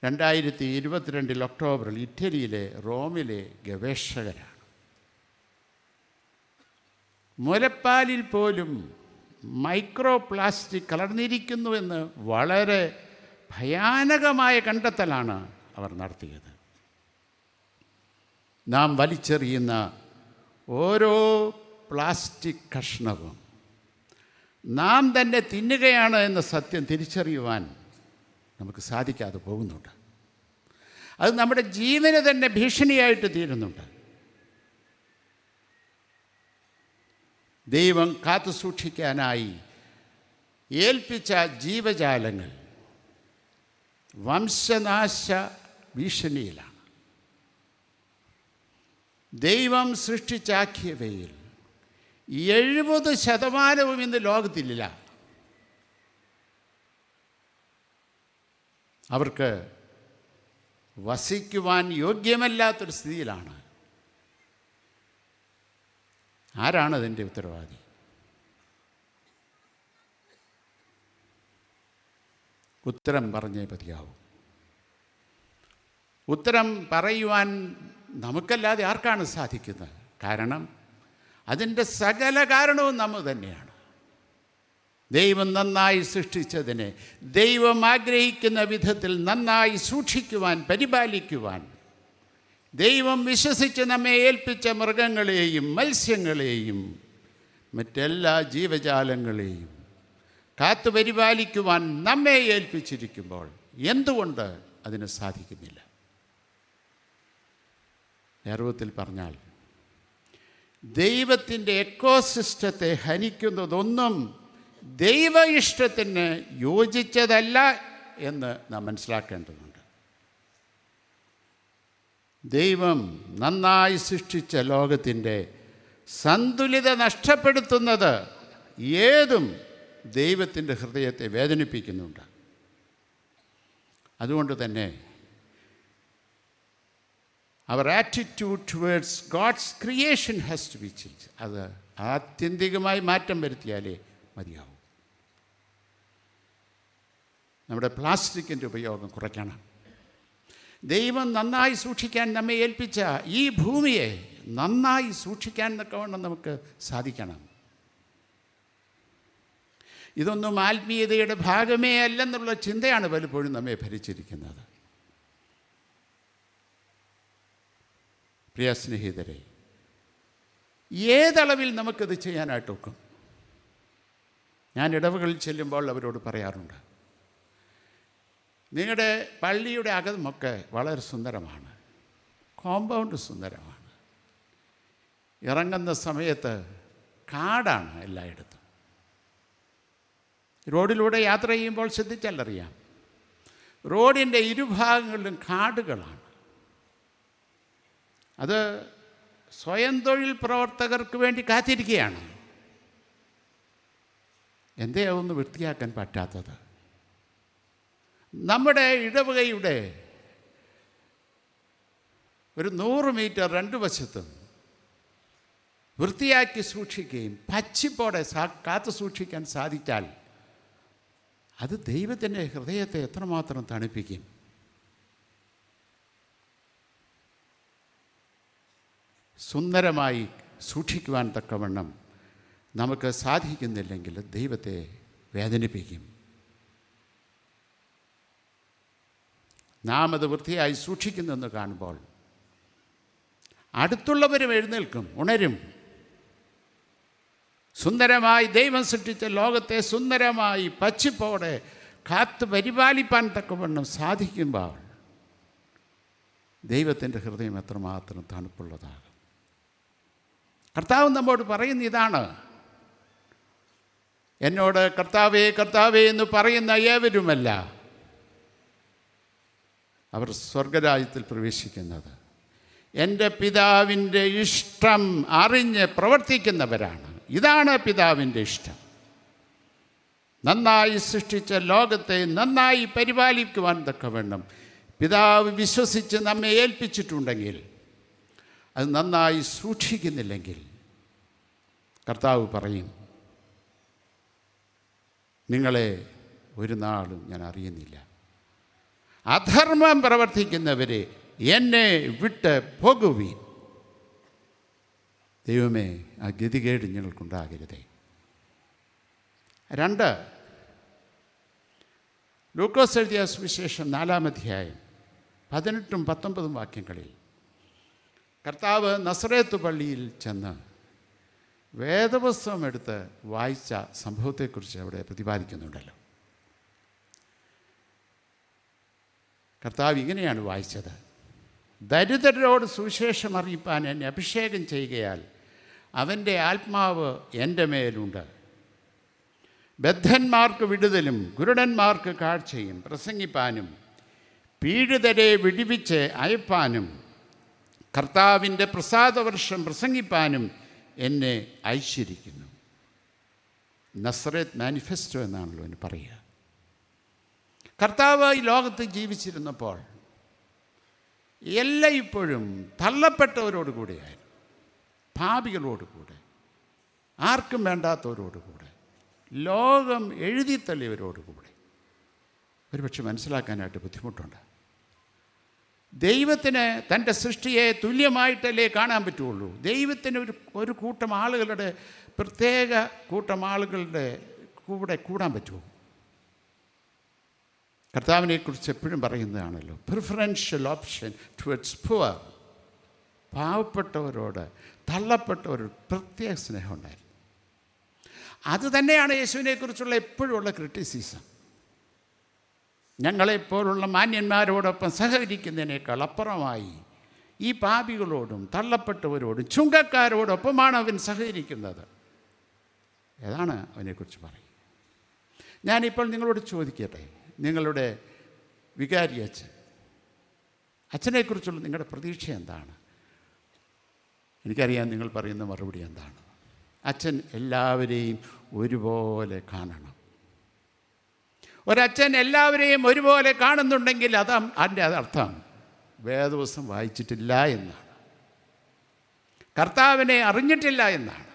2022 ഒക്ടോബറിൽ ഇറ്റലിയിലെ റോമിലെ ഗവേഷകരാണ്. മുലപ്പാലിൽ പോലും മൈക്രോ പ്ലാസ്റ്റിക് കലർന്നിരിക്കുന്നുവെന്ന് വളരെ ഭയാനകമായ കണ്ടെത്തലാണ് അവർ നടത്തിയത്. നാം വലിച്ചെറിയുന്ന ഓരോ പ്ലാസ്റ്റിക് കഷ്ണവും നാം തന്നെ തിന്നുകയാണ് എന്ന സത്യം തിരിച്ചറിയുവാൻ നമുക്ക് സാധിക്കാതെ പോകുന്നുണ്ട്. അത് നമ്മുടെ ജീവന് തന്നെ ഭീഷണിയായിട്ട് തീരുന്നുണ്ട്. ദൈവം കാത്തു സൂക്ഷിക്കാനായി ഏൽപ്പിച്ച ജീവജാലങ്ങൾ വംശനാശ ഭീഷണിയിലാണ്. ദൈവം സൃഷ്ടിച്ചാക്കിയവയിൽ 70% ഇന്ന് ലോകത്തിലില്ല. അവർക്ക് വസിക്കുവാൻ യോഗ്യമല്ലാത്തൊരു സ്ഥിതിയിലാണ്. ആരാണ് അതിൻ്റെ ഉത്തരവാദി? ഉത്തരം പറഞ്ഞേ മതിയാവും. ഉത്തരം പറയുവാൻ നമുക്കല്ലാതെ ആർക്കാണ് സാധിക്കുന്നത്? കാരണം അതിൻ്റെ സകല കാരണവും നമ്മൾ തന്നെയാണ്. ദൈവം നന്നായി സൃഷ്ടിച്ചതിനെ ദൈവം ആഗ്രഹിക്കുന്ന വിധത്തിൽ നന്നായി സൂക്ഷിക്കുവാൻ, പരിപാലിക്കുവാൻ, ദൈവം വിശ്വസിച്ച് നമ്മെ ഏൽപ്പിച്ച മൃഗങ്ങളെയും മത്സ്യങ്ങളെയും മറ്റെല്ലാ ജീവജാലങ്ങളെയും കാത്തുപരിപാലിക്കുവാൻ നമ്മെ ഏൽപ്പിച്ചിരിക്കുമ്പോൾ എന്തുകൊണ്ട് അതിന് സാധിക്കുന്നില്ല? ഗൗരവത്തിൽ പറഞ്ഞാൽ ദൈവത്തിൻ്റെ എക്കോസിസ്റ്റത്തെ ഹനിക്കുന്നതൊന്നും ദൈവ ഇഷ്ടത്തിന് യോജിച്ചതല്ല എന്ന് നാം മനസ്സിലാക്കേണ്ടതുണ്ട്. ദൈവം നന്നായി സൃഷ്ടിച്ച ലോകത്തിൻ്റെ സന്തുലിത നഷ്ടപ്പെടുത്തുന്നത് ഏതും ദൈവത്തിൻ്റെ ഹൃദയത്തെ വേദനിപ്പിക്കുന്നുണ്ട്. അതുകൊണ്ട് തന്നെ അവർ attitude towards God's creation has to be change. അത് ആത്യന്തികമായി മാറ്റം വരുത്തിയാലേ മതിയാവും. നമ്മുടെ പ്ലാസ്റ്റിക്കിൻ്റെ ഉപയോഗം കുറയ്ക്കണം. ദൈവം നന്നായി സൂക്ഷിക്കാൻ നമ്മെ ഏൽപ്പിച്ച ഈ ഭൂമിയെ നന്നായി സൂക്ഷിക്കാൻ എന്നൊക്കെ വേണം നമുക്ക് സാധിക്കണം. ഇതൊന്നും ആത്മീയതയുടെ ഭാഗമേ അല്ലെന്നുള്ള ചിന്തയാണ് പലപ്പോഴും നമ്മെ ഭരിച്ചിരിക്കുന്നത്. പ്രിയ സ്നേഹിതരെ, ഏതളവിൽ നമുക്കിത് ചെയ്യാനായിട്ടൊക്കും? ഞാൻ ഇടവകളിൽ ചെല്ലുമ്പോൾ അവരോട് പറയാറുണ്ട്, നിങ്ങളുടെ പള്ളിയുടെ അകമൊക്കെ വളരെ സുന്ദരമാണ്, കോമ്പൗണ്ട് സുന്ദരമാണ്, ഇറങ്ങുന്ന സമയത്ത് കാടാണ് എല്ലായിടത്തും. റോഡിലൂടെ യാത്ര ചെയ്യുമ്പോൾ ശ്രദ്ധിച്ചാലറിയാം, റോഡിൻ്റെ ഇരുഭാഗങ്ങളിലും കാടുകളാണ്. അത് സ്വയം തൊഴിൽ പ്രവർത്തകർക്ക് വേണ്ടി കാത്തിരിക്കുകയാണ്. എന്തേ അതൊന്ന് വൃത്തിയാക്കാൻ പറ്റാത്തത്? നമ്മുടെ ഇടവകയുടെ ഒരു 100 മീറ്റർ രണ്ട് വശത്തും വൃത്തിയാക്കി സൂക്ഷിക്കുകയും പച്ചിപ്പോടെ കാത്തു സൂക്ഷിക്കാൻ സാധിച്ചാൽ അത് ദൈവത്തിൻ്റെ ഹൃദയത്തെ എത്രമാത്രം തണുപ്പിക്കും. സുന്ദരമായി സൂക്ഷിക്കുവാൻ തക്കവണ്ണം നമുക്ക് സാധിക്കുന്നില്ലെങ്കിൽ ദൈവത്തെ വേദനിപ്പിക്കും. നാം അത് വൃത്തിയായി സൂക്ഷിക്കുന്നെന്ന് കാണുമ്പോൾ അടുത്തുള്ളവരും എഴുന്നേൽക്കും, ഉണരും. സുന്ദരമായി ദൈവം സൃഷ്ടിച്ച ലോകത്തെ സുന്ദരമായി പച്ചിപ്പോടെ കാത്തു പരിപാലിപ്പാൻ തക്കവണ്ണം സാധിക്കുമ്പോൾ ദൈവത്തിൻ്റെ ഹൃദയം എത്രമാത്രം തണുപ്പുള്ളതാകും. കർത്താവ് നമ്മോട് പറയുന്ന ഇതാണ്. എന്നോട് കർത്താവേ കർത്താവേ എന്ന് പറയുന്ന ഏവരുമല്ല അവർ സ്വർഗരാജ്യത്തിൽ പ്രവേശിക്കുന്നത്. എൻ്റെ പിതാവിൻ്റെ ഇഷ്ടം അറിഞ്ഞ് പ്രവർത്തിക്കുന്നവരാണ്. ഇതാണ് പിതാവിൻ്റെ ഇഷ്ടം. നന്നായി സൃഷ്ടിച്ച ലോകത്തെ നന്നായി പരിപാലിക്കുവാൻ തക്കവണ്ണം പിതാവ് വിശ്വസിച്ച് നമ്മെ ഏൽപ്പിച്ചിട്ടുണ്ടെങ്കിൽ, അത് നന്നായി സൂക്ഷിക്കുന്നില്ലെങ്കിൽ കർത്താവ് പറയും, നിങ്ങളെ ഒരു നാളും ഞാൻ അറിയുന്നില്ല. അധർമ്മം പ്രവർത്തിക്കുന്നവരെ എന്നെ വിട്ട് പോകുവീൻ. ദൈവമേ, ആ ഗതികേട് ഞങ്ങൾക്കുണ്ടാകരുതേ. 2 ലൂക്കോസ് എഴുതിയ സുവിശേഷം 4-ാം അധ്യായം 18-19 വാക്യങ്ങളിൽ കർത്താവ് നസറേത്ത് പള്ളിയിൽ ചെന്ന് വേദപുസ്തകം എടുത്ത് വായിച്ച സംഭവത്തെക്കുറിച്ച് അവിടെ പ്രതിപാദിക്കുന്നുണ്ടല്ലോ. കർത്താവ് ഇങ്ങനെയാണ് വായിച്ചത്: ദരിദ്രരോട് സുവിശേഷം അറിയിപ്പാൻ എന്നെ അഭിഷേകം ചെയ്യുകയാൽ അവൻ്റെ ആത്മാവ് എൻ്റെ മേലുണ്ട്. ബദ്ധന്മാർക്ക് വിടുതലും കുരുടന്മാർക്ക് കാഴ്ചയും പ്രസംഗിപ്പാനും പീഡിതരെ വിടുവിച്ച് അയപ്പാനും കർത്താവിൻ്റെ പ്രസാദവർഷം പ്രസംഗിപ്പാനും എന്നെ അയച്ചിരിക്കുന്നു. നസറേത്ത് മാനിഫെസ്റ്റോ എന്നാണല്ലോ എന്ന് പറയുക. കർത്താവ് ഈ ലോകത്ത് ജീവിച്ചിരുന്നപ്പോൾ എല്ലായ്പ്പോഴും തള്ളപ്പെട്ടവരോടുകൂടെയായിരുന്നു, പാപികളോടുകൂടെ, ആർക്കും വേണ്ടാത്തവരോടുകൂടെ, ലോകം എഴുതിത്തള്ളിയവരോടുകൂടെ. ഒരുപക്ഷെ മനസ്സിലാക്കാനായിട്ട് ബുദ്ധിമുട്ടുണ്ട്. ദൈവത്തിന് തൻ്റെ സൃഷ്ടിയെ തുല്യമായിട്ടല്ലേ കാണാൻ പറ്റുള്ളൂ. ദൈവത്തിന് ഒരു കൂട്ടം ആളുകളുടെ, പ്രത്യേക കൂട്ടം ആളുകളുടെ കൂടെ കൂടാൻ പറ്റുമോ? കർത്താവിനെക്കുറിച്ച് എപ്പോഴും പറയുന്നതാണല്ലോ, പ്രിഫറൻഷ്യൽ ഓപ്ഷൻ ടുവേർഡ്സ് പുവർ. പാവപ്പെട്ടവരോട്, തള്ളപ്പെട്ടവരോട് പ്രത്യേക സ്നേഹം ഉണ്ടായിരുന്നു. അത് തന്നെയാണ് യേശുവിനെക്കുറിച്ചുള്ള എപ്പോഴുമുള്ള ക്രിറ്റിസിസം. ഞങ്ങളെപ്പോലുള്ള മാന്യന്മാരോടൊപ്പം സഹകരിക്കുന്നതിനേക്കാൾ അപ്പുറമായി ഈ പാപികളോടും തള്ളപ്പെട്ടവരോടും ചുങ്കക്കാരോടൊപ്പമാണ് അവൻ സഹകരിക്കുന്നത്. ഏതാണ് അവനെക്കുറിച്ച് പറയും. ഞാനിപ്പോൾ നിങ്ങളോട് ചോദിക്കട്ടെ, നിങ്ങളുടെ വികാരി അച്ഛനെക്കുറിച്ചുള്ള നിങ്ങളുടെ പ്രതീക്ഷ എന്താണ്? എനിക്കറിയാം നിങ്ങൾ പറയുന്ന മറുപടി എന്താണ്. അച്ഛൻ എല്ലാവരെയും ഒരുപോലെ കാണണം. ഒരച്ഛൻ എല്ലാവരെയും ഒരുപോലെ കാണുന്നുണ്ടെങ്കിൽ അതിൻ്റെ അർത്ഥം വേദവസം വായിച്ചിട്ടില്ല എന്നാണ്, കർത്താവിനെ അറിഞ്ഞിട്ടില്ല എന്നാണ്.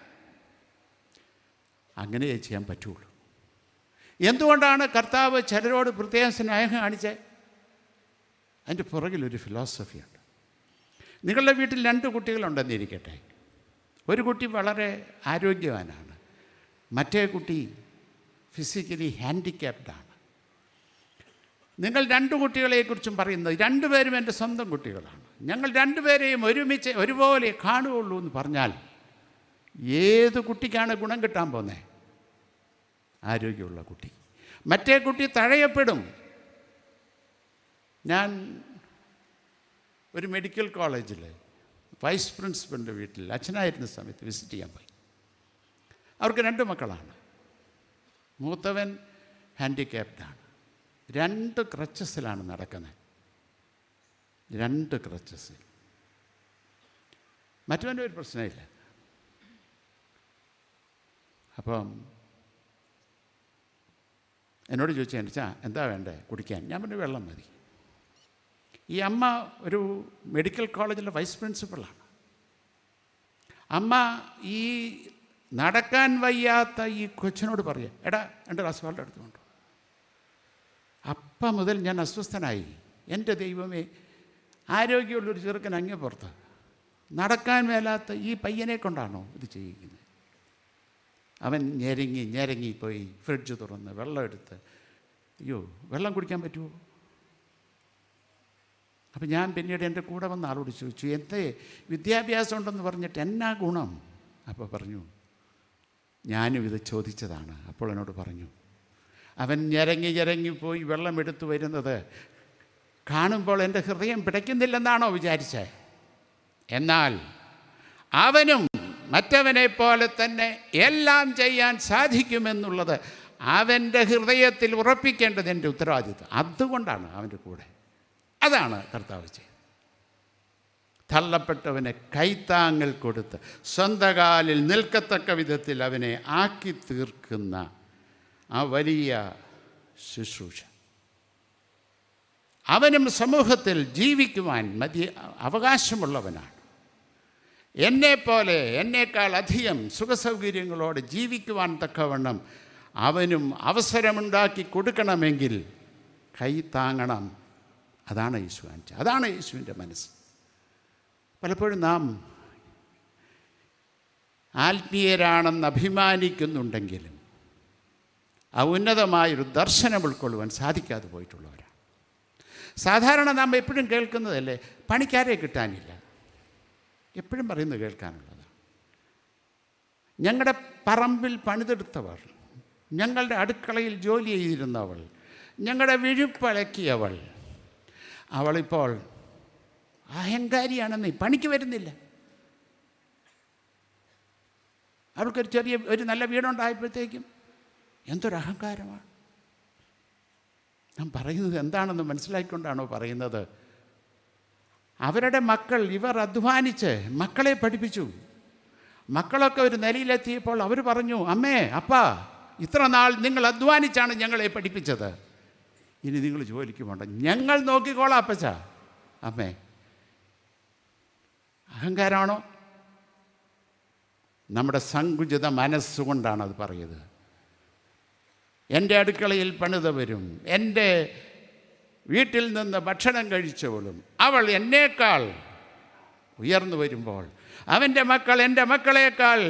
അങ്ങനെ ചെയ്യാൻ പറ്റുള്ളൂ. എന്തുകൊണ്ടാണ് കർത്താവ് ചിലരോട് പ്രത്യേകം സ്നേഹം കാണിച്ചത്? അതിൻ്റെ പുറകിലൊരു ഫിലോസഫിയുണ്ട്. നിങ്ങളുടെ വീട്ടിൽ 2 കുട്ടികളുണ്ടെന്നിരിക്കട്ടെ. ഒരു കുട്ടി വളരെ ആരോഗ്യവാനാണ്, മറ്റേ കുട്ടി ഫിസിക്കലി ഹാൻഡിക്യാപ്ഡാണ്. നിങ്ങൾ 2 കുട്ടികളെക്കുറിച്ചും പറയുന്നത് 2 പേരും എൻ്റെ സ്വന്തം കുട്ടികളാണ്, ഞങ്ങൾ 2 പേരെയും ഒരുമിച്ച് ഒരുപോലെ കാണുകയുള്ളൂ എന്ന് പറഞ്ഞാൽ ഏത് കുട്ടിക്കാണ് ഗുണം കിട്ടാൻ പോകുന്നത്? ആരോഗ്യമുള്ള കുട്ടി. മറ്റേ കുട്ടി തഴയപ്പെടും. ഞാൻ ഒരു മെഡിക്കൽ കോളേജിൽ വൈസ് പ്രിൻസിപ്പലിൻ്റെ വീട്ടിൽ അച്ഛനായിരുന്ന സമയത്ത് വിസിറ്റ് ചെയ്യാൻ പോയി. അവർക്ക് 2 മക്കളാണ്. മൂത്തവൻ ഹാൻഡിക്യാപ്ഡാണ്, 2 ക്രച്ചസിലാണ് നടക്കുന്നത്, 2 ക്രച്ചസിൽ. മറ്റവൻ്റെ ഒരു പ്രശ്നമില്ല. അപ്പം എന്നോട് ചോദിച്ചു, എന്താ വേണ്ടേ കുടിക്കാൻ? ഞാൻ പറഞ്ഞു വെള്ളം മതി. ഈ അമ്മ ഒരു മെഡിക്കൽ കോളേജിലെ വൈസ് പ്രിൻസിപ്പളാണ്. അമ്മ ഈ നടക്കാൻ വയ്യാത്ത ഈ കൊച്ചിനോട് പറയുക, എടാ 2 ഗ്ലാസ് വെള്ളം എടുത്തുകൊണ്ടു. അപ്പം മുതൽ ഞാൻ അസ്വസ്ഥനായി. എൻ്റെ ദൈവമേ, ആരോഗ്യമുള്ളൊരു ചെറുക്കൻ അങ്ങേ പുറത്ത്, നടക്കാൻ മേലാത്ത ഈ പയ്യനെ കൊണ്ടാണോ ഇത് ചെയ്യിക്കുന്നത്? അവൻ ഞെരങ്ങി പോയി ഫ്രിഡ്ജ് തുറന്ന് വെള്ളം എടുത്ത്, അയ്യോ വെള്ളം കുടിക്കാൻ പറ്റുമോ? അപ്പം ഞാൻ പിന്നീട് എൻ്റെ കൂടെ വന്ന ആളോട് ചോദിച്ചു, എന്തേ വിദ്യാഭ്യാസം ഉണ്ടെന്ന് പറഞ്ഞിട്ട് എന്നാ ഗുണം? അപ്പോൾ പറഞ്ഞു, ഞാനും ഇത് ചോദിച്ചതാണ്. അപ്പോൾ എന്നോട് പറഞ്ഞു, അവൻ ഞെരങ്ങി പോയി വെള്ളം എടുത്തു വരുന്നത് കാണുമ്പോൾ എൻ്റെ ഹൃദയം പിടയ്ക്കുന്നില്ലെന്നാണോ വിചാരിച്ചത്? എന്നാൽ അവനും മറ്റവനെ പോലെ തന്നെ എല്ലാം ചെയ്യാൻ സാധിക്കുമെന്നുള്ളത് അവൻ്റെ ഹൃദയത്തിൽ ഉറപ്പിക്കേണ്ടത് എൻ്റെ ഉത്തരവാദിത്വം. അതുകൊണ്ടാണ് അവൻ്റെ കൂടെ. അതാണ് കർത്താവ് ചെയ്തത്. തള്ളപ്പെട്ടവനെ കൈത്താങ്ങൽ കൊടുത്ത് സ്വന്തം കാലിൽ നിൽക്കത്തക്ക വിധത്തിൽ അവനെ ആക്കി തീർക്കുന്ന ആ വലിയ ശുശ്രൂഷ. അവനും സമൂഹത്തിൽ ജീവിക്കുവാൻ അവകാശമുള്ളവനാണ്. എന്നെപ്പോലെ എന്നേക്കാൾ അധികം സുഖസൗകര്യങ്ങളോടെ ജീവിക്കുവാൻ തക്കവണ്ണം അവനും അവസരമുണ്ടാക്കി കൊടുക്കണമെങ്കിൽ കൈ താങ്ങണം. അതാണ് യേശു കാണിച്ചത്. അതാണ് യേശുവിൻ്റെ മനസ്സ്. പലപ്പോഴും നാം ആത്മീയരാണെന്ന് അഭിമാനിക്കുന്നുണ്ടെങ്കിലും ആ ഉന്നതമായൊരു ദർശനം ഉൾക്കൊള്ളുവാൻ സാധിക്കാതെ പോയിട്ടുള്ളവരാണ്. സാധാരണ നാം എപ്പോഴും കേൾക്കുന്നതല്ലേ, പണിക്കാരെ കിട്ടാനില്ല. എപ്പോഴും പറയുന്നത് കേൾക്കാനുള്ളതാണ്. ഞങ്ങളുടെ പറമ്പിൽ പണിതെടുത്തവൾ, ഞങ്ങളുടെ അടുക്കളയിൽ ജോലി ചെയ്തിരുന്നവൾ, ഞങ്ങളുടെ വിഴുപ്പളക്കിയവൾ, അവളിപ്പോൾ അഹങ്കാരിയാണെന്ന് പണിക്ക് വരുന്നില്ല. അവൾക്കൊരു ഒരു നല്ല വീടുണ്ടായപ്പോഴത്തേക്കും എന്തൊരഹങ്കാരമാണ്. ഞാൻ പറയുന്നത് എന്താണെന്ന് മനസ്സിലാക്കിക്കൊണ്ടാണോ പറയുന്നത്? അവരുടെ മക്കൾ, ഇവർ അധ്വാനിച്ച് മക്കളെ പഠിപ്പിച്ചു. മക്കളൊക്കെ ഒരു നിലയിലെത്തിയപ്പോൾ അവർ പറഞ്ഞു, അമ്മേ അപ്പാ, ഇത്ര നാൾ നിങ്ങൾ അധ്വാനിച്ചാണ് ഞങ്ങളെ പഠിപ്പിച്ചത്, ഇനി നിങ്ങൾ ജോലിക്ക് പോകണ്ട, ഞങ്ങൾ നോക്കിക്കോളാം അപ്പച്ച. അമ്മേ, അഹങ്കാരമാണോ? നമ്മുടെ സങ്കുചിത മനസ്സുകൊണ്ടാണ് അത് പറയുന്നത്. എൻ്റെ അടുക്കളയിൽ പണിതവരും എൻ്റെ വീട്ടിൽ നിന്ന് ഭക്ഷണം കഴിച്ചവളും അവൾ എന്നേക്കാൾ ഉയർന്നു വരുമ്പോൾ അവൻ്റെ മക്കൾ എൻ്റെ മക്കളേക്കാൾ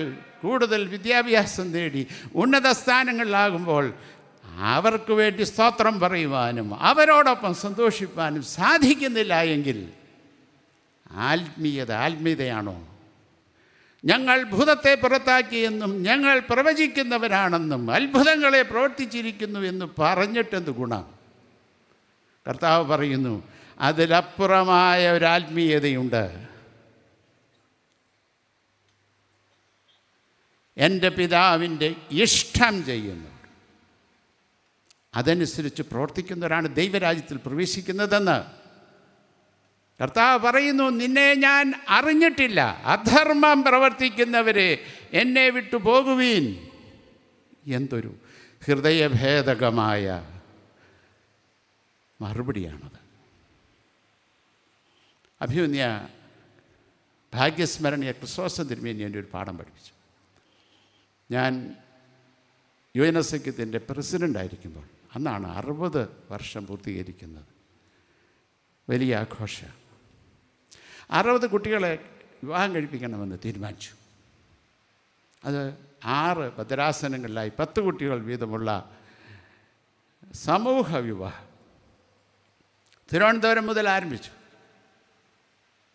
കൂടുതൽ വിദ്യാഭ്യാസം നേടി ഉന്നത സ്ഥാനങ്ങളിലാകുമ്പോൾ അവർക്ക് വേണ്ടി സ്തോത്രം പറയുവാനും അവരോടൊപ്പം സന്തോഷിപ്പാനും സാധിക്കുന്നില്ല എങ്കിൽ ആത്മീയതയാണോ? ഞങ്ങൾ ഭൂതത്തെ പുറത്താക്കിയെന്നും ഞങ്ങൾ പ്രവചിക്കുന്നവരാണെന്നും അത്ഭുതങ്ങളെ പ്രവർത്തിച്ചിരിക്കുന്നു എന്ന് പറഞ്ഞിട്ടെന്ത് ഗുണം? കർത്താവ് പറയുന്നു, അതിലപ്പുറമായ ഒരു ആത്മീയതയുണ്ട്. എൻ്റെ പിതാവിൻ്റെ ഇഷ്ടം ചെയ്യുന്നു, അതനുസരിച്ച് പ്രവർത്തിക്കുന്നവരാണ് ദൈവരാജ്യത്തിൽ പ്രവേശിക്കുന്നതെന്ന് കർത്താവ് പറയുന്നു. നിന്നെ ഞാൻ അറിഞ്ഞിട്ടില്ല, അധർമ്മം പ്രവർത്തിക്കുന്നവരെ എന്നെ വിട്ടു പോകുവീൻ. എന്തൊരു ഹൃദയഭേദകമായ മറുപടിയാണത്. അഭിമന്യ ഭാഗ്യസ്മരണീയ ക്രിസ്തോസ് തിരുമേനി എൻ്റെ ഒരു പാഠം പഠിപ്പിച്ചു. ഞാൻ യുഎൻഎസ്ഐക്യത്തിൻ്റെ പ്രസിഡൻ്റായിരിക്കുമ്പോൾ, അന്നാണ് 60 വർഷം പൂർത്തീകരിക്കുന്നത്, വലിയ ആഘോഷം. 60 കുട്ടികളെ വിവാഹം കഴിപ്പിക്കണമെന്ന് തീരുമാനിച്ചു. അത് 6 ഭദ്രാസനങ്ങളിലായി 10 കുട്ടികൾ വീതമുള്ള സമൂഹ വിവാഹം തിരുവനന്തപുരം മുതൽ ആരംഭിച്ചു.